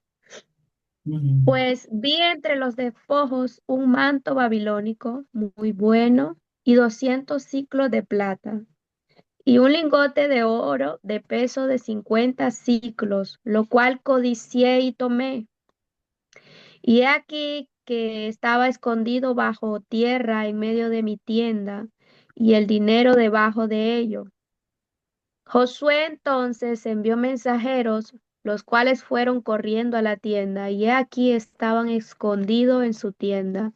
Ujú. Pues vi entre los despojos un manto babilónico muy bueno y 200 siclos de plata y un lingote de oro de peso de 50 siclos, lo cual codicié y tomé. Y he aquí que estaba escondido bajo tierra en medio de mi tienda, y el dinero debajo de ello. Josué entonces envió mensajeros, los cuales fueron corriendo a la tienda, y he aquí estaban escondidos en su tienda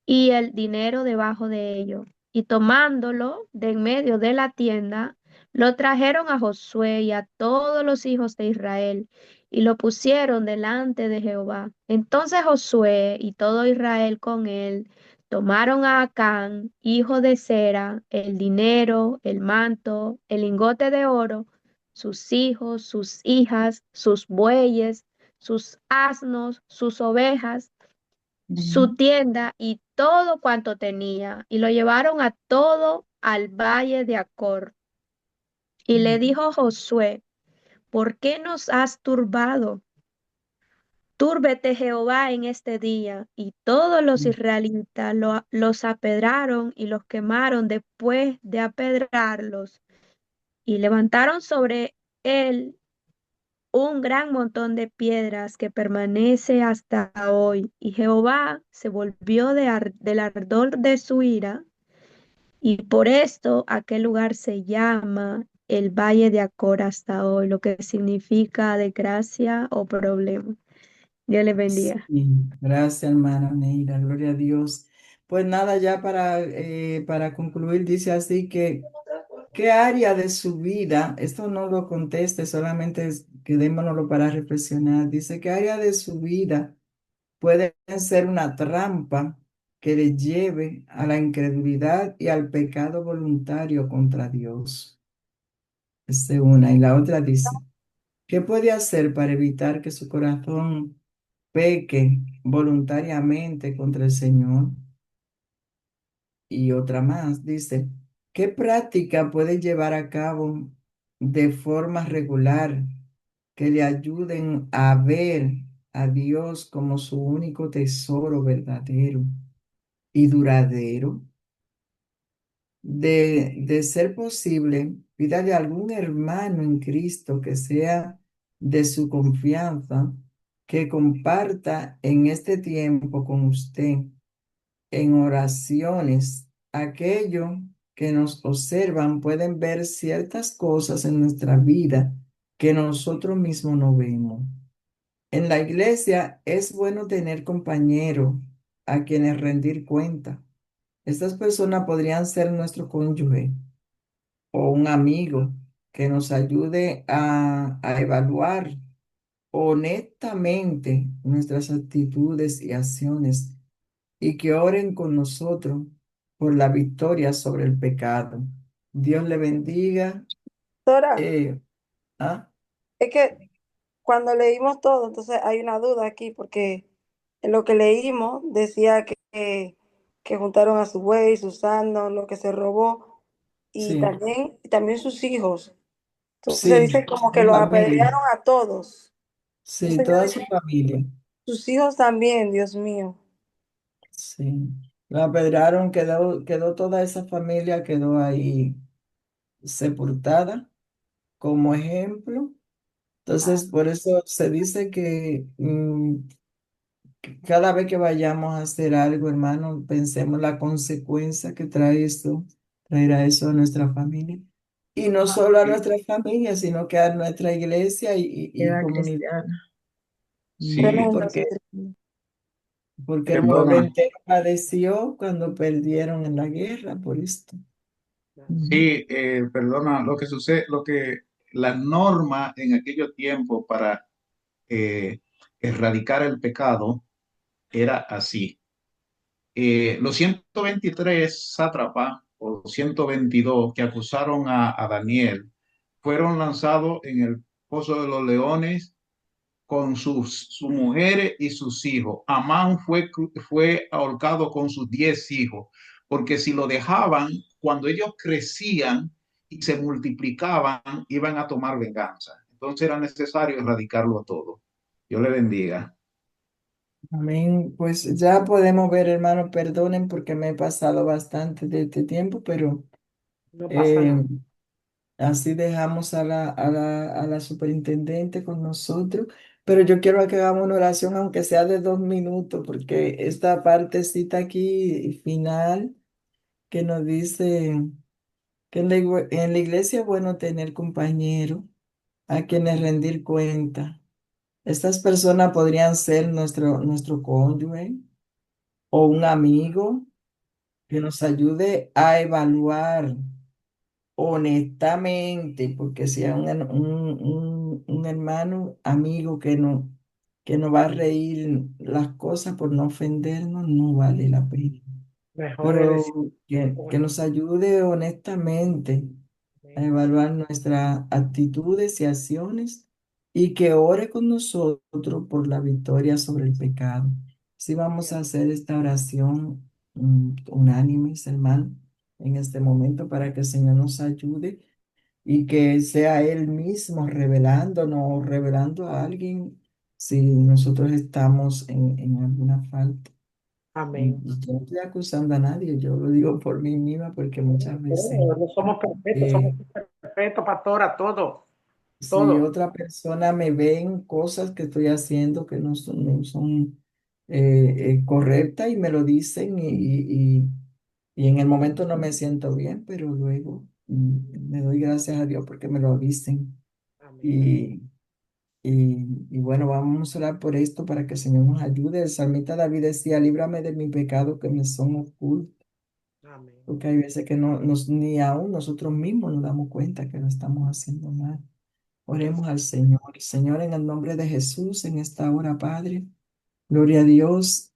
y el dinero debajo de ello. Y tomándolo de en medio de la tienda, lo trajeron a Josué y a todos los hijos de Israel, y lo pusieron delante de Jehová. Entonces Josué y todo Israel con él tomaron a Acán, hijo de Zera, el dinero, el manto, el lingote de oro, sus hijos, sus hijas, sus bueyes, sus asnos, sus ovejas, su Ujú. tienda y todo cuanto tenía, y lo llevaron a todo al valle de Acor. Y le dijo Josué: ¿por qué nos has turbado? Túrbete Jehová en este día. Y todos los israelitas los apedraron y los quemaron después de apedrarlos, y levantaron sobre él un gran montón de piedras que permanece hasta hoy. Y Jehová se volvió del ardor de su ira, y por esto aquel lugar se llama el Valle de Acor hasta hoy, lo que significa desgracia o problema. Dios les bendiga. Sí, gracias, hermana Neida, gloria a Dios. Pues nada, ya para concluir, dice así que, ¿qué área de su vida? Esto no lo conteste, solamente quedémonoslo para reflexionar. Dice, ¿qué área de su vida puede ser una trampa que le lleve a la incredulidad y al pecado voluntario contra Dios? Esta es una. Y la otra dice, ¿qué puede hacer para evitar que su corazón peque voluntariamente contra el Señor? Y otra más, dice, ¿qué práctica puede llevar a cabo de forma regular que le ayuden a ver a Dios como su único tesoro verdadero y duradero? De ser posible, pídale a algún hermano en Cristo que sea de su confianza, que comparta en este tiempo con usted en oraciones. Aquellos que nos observan pueden ver ciertas cosas en nuestra vida que nosotros mismos no vemos. En la iglesia es bueno tener compañeros a quienes rendir cuenta. Estas personas podrían ser nuestro cónyuge o un amigo que nos ayude a evaluar honestamente nuestras actitudes y acciones y que oren con nosotros por la victoria sobre el pecado. Dios le bendiga. Doctora, Eh, ¿ah? es que cuando leímos todo, entonces hay una duda aquí, porque en lo que leímos decía que juntaron a su buey, sus asnos, lo que se robó, Sí, y también sus hijos. Entonces sí, dice como que su los familia. apedrearon a todos. Sí, Entonces yo toda su dije, familia. sus hijos también, Dios mío. Sí. La apedrearon, quedó toda esa familia, quedó ahí sepultada como ejemplo Entonces, por eso se dice que cada vez que vayamos a hacer algo, hermano, pensemos la consecuencia que trae esto, traerá eso a nuestra familia. Y no solo a Sí, nuestra familia, sino que a nuestra iglesia y Era comunidad. cristiana. sí, Tremendo, Porque, porque el pueblo perdona. entero padeció cuando perdieron en la guerra por esto. Ujú. Sí, perdona, lo que sucede, lo que la norma en aquellos tiempos para erradicar el pecado era así. Los 123 sátrapas o 122 que acusaron a Daniel fueron lanzados en el pozo de los leones con sus mujeres y sus hijos. Amán fue ahorcado con sus 10 hijos, porque si lo dejaban, cuando ellos crecían y se multiplicaban, iban a tomar venganza. Entonces era necesario erradicarlo a todo. Dios le bendiga. Amén. Pues ya podemos ver, hermano, perdonen porque me he pasado bastante de este tiempo, pero No pasa eh, nada. así dejamos a la superintendente con nosotros. Pero yo quiero que hagamos una oración, aunque sea de 2 minutos, porque esta partecita aquí final que nos dice que en la iglesia es bueno tener compañeros a quienes rendir cuenta. Estas personas podrían ser nuestro cónyuge o un amigo que nos ayude a evaluar honestamente, porque si es un hermano, amigo que no va a reír las cosas por no ofendernos, no vale la pena. Mejor él es. Pero que nos ayude honestamente a evaluar nuestras actitudes y acciones y que ore con nosotros por la victoria sobre el pecado. Si vamos a hacer esta oración unánimes, hermano, en este momento para que el Señor nos ayude y que sea Él mismo revelándonos o revelando a alguien si nosotros estamos en alguna falta. Amén. Y yo no estoy acusando a nadie, yo lo digo por mí misma porque muchas veces No somos perfectos, somos eh, perfectos, pastora, todo, si todo. otra persona me ve en cosas que estoy haciendo que no son correctas y me lo dicen y en el momento no me siento bien, pero luego me doy gracias a Dios porque me lo dicen. Amén. Y, y bueno, vamos a orar por esto para que el Señor nos ayude. El salmista David decía, líbrame de mi pecado que me son ocultos, Amén. porque hay veces que ni aún nosotros mismos nos damos cuenta que lo estamos haciendo mal. Oremos al Señor. Señor, en el nombre de Jesús, en esta hora, Padre, gloria a Dios.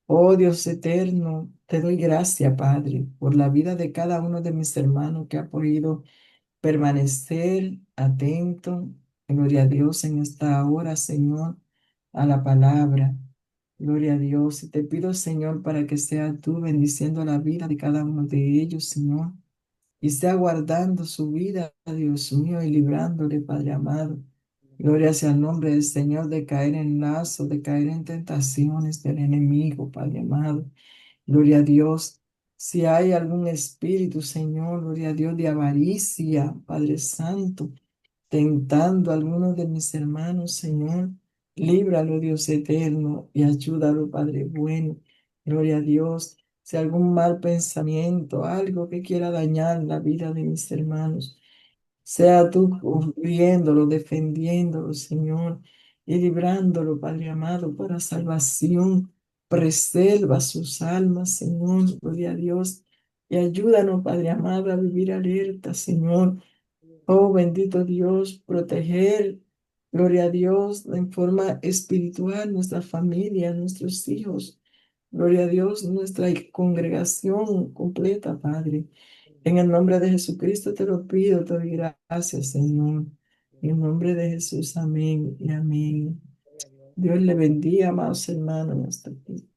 Oh Dios eterno, te doy gracias, Padre, por la vida de cada uno de mis hermanos que ha podido permanecer atento. Gloria a Dios en esta hora, Señor, a la palabra. Gloria a Dios. Y te pido, Señor, para que sea tú bendiciendo la vida de cada uno de ellos, Señor, y sea guardando su vida, Dios mío, y librándole, Padre amado. Gloria sea el nombre del Señor de caer en lazo, de caer en tentaciones del enemigo, Padre amado. Gloria a Dios. Si hay algún espíritu, Señor, gloria a Dios, de avaricia, Padre Santo, tentando a alguno de mis hermanos, Señor, líbralo, Dios eterno, y ayúdalo, Padre bueno. Gloria a Dios. Si algún mal pensamiento, algo que quiera dañar la vida de mis hermanos, sea tú cubriéndolo, defendiéndolo, Señor, y librándolo, Padre amado, para salvación. Preserva sus almas, Señor, gloria a Dios. Y ayúdanos, Padre amado, a vivir alerta, Señor. Oh, bendito Dios, proteger, gloria a Dios, en forma espiritual, nuestra familia, nuestros hijos. Gloria a Dios, nuestra congregación completa, Padre. En el nombre de Jesucristo te lo pido, te doy gracias, Señor. En el nombre de Jesús, amén y amén. Dios le bendiga, amados hermanos. Hasta aquí.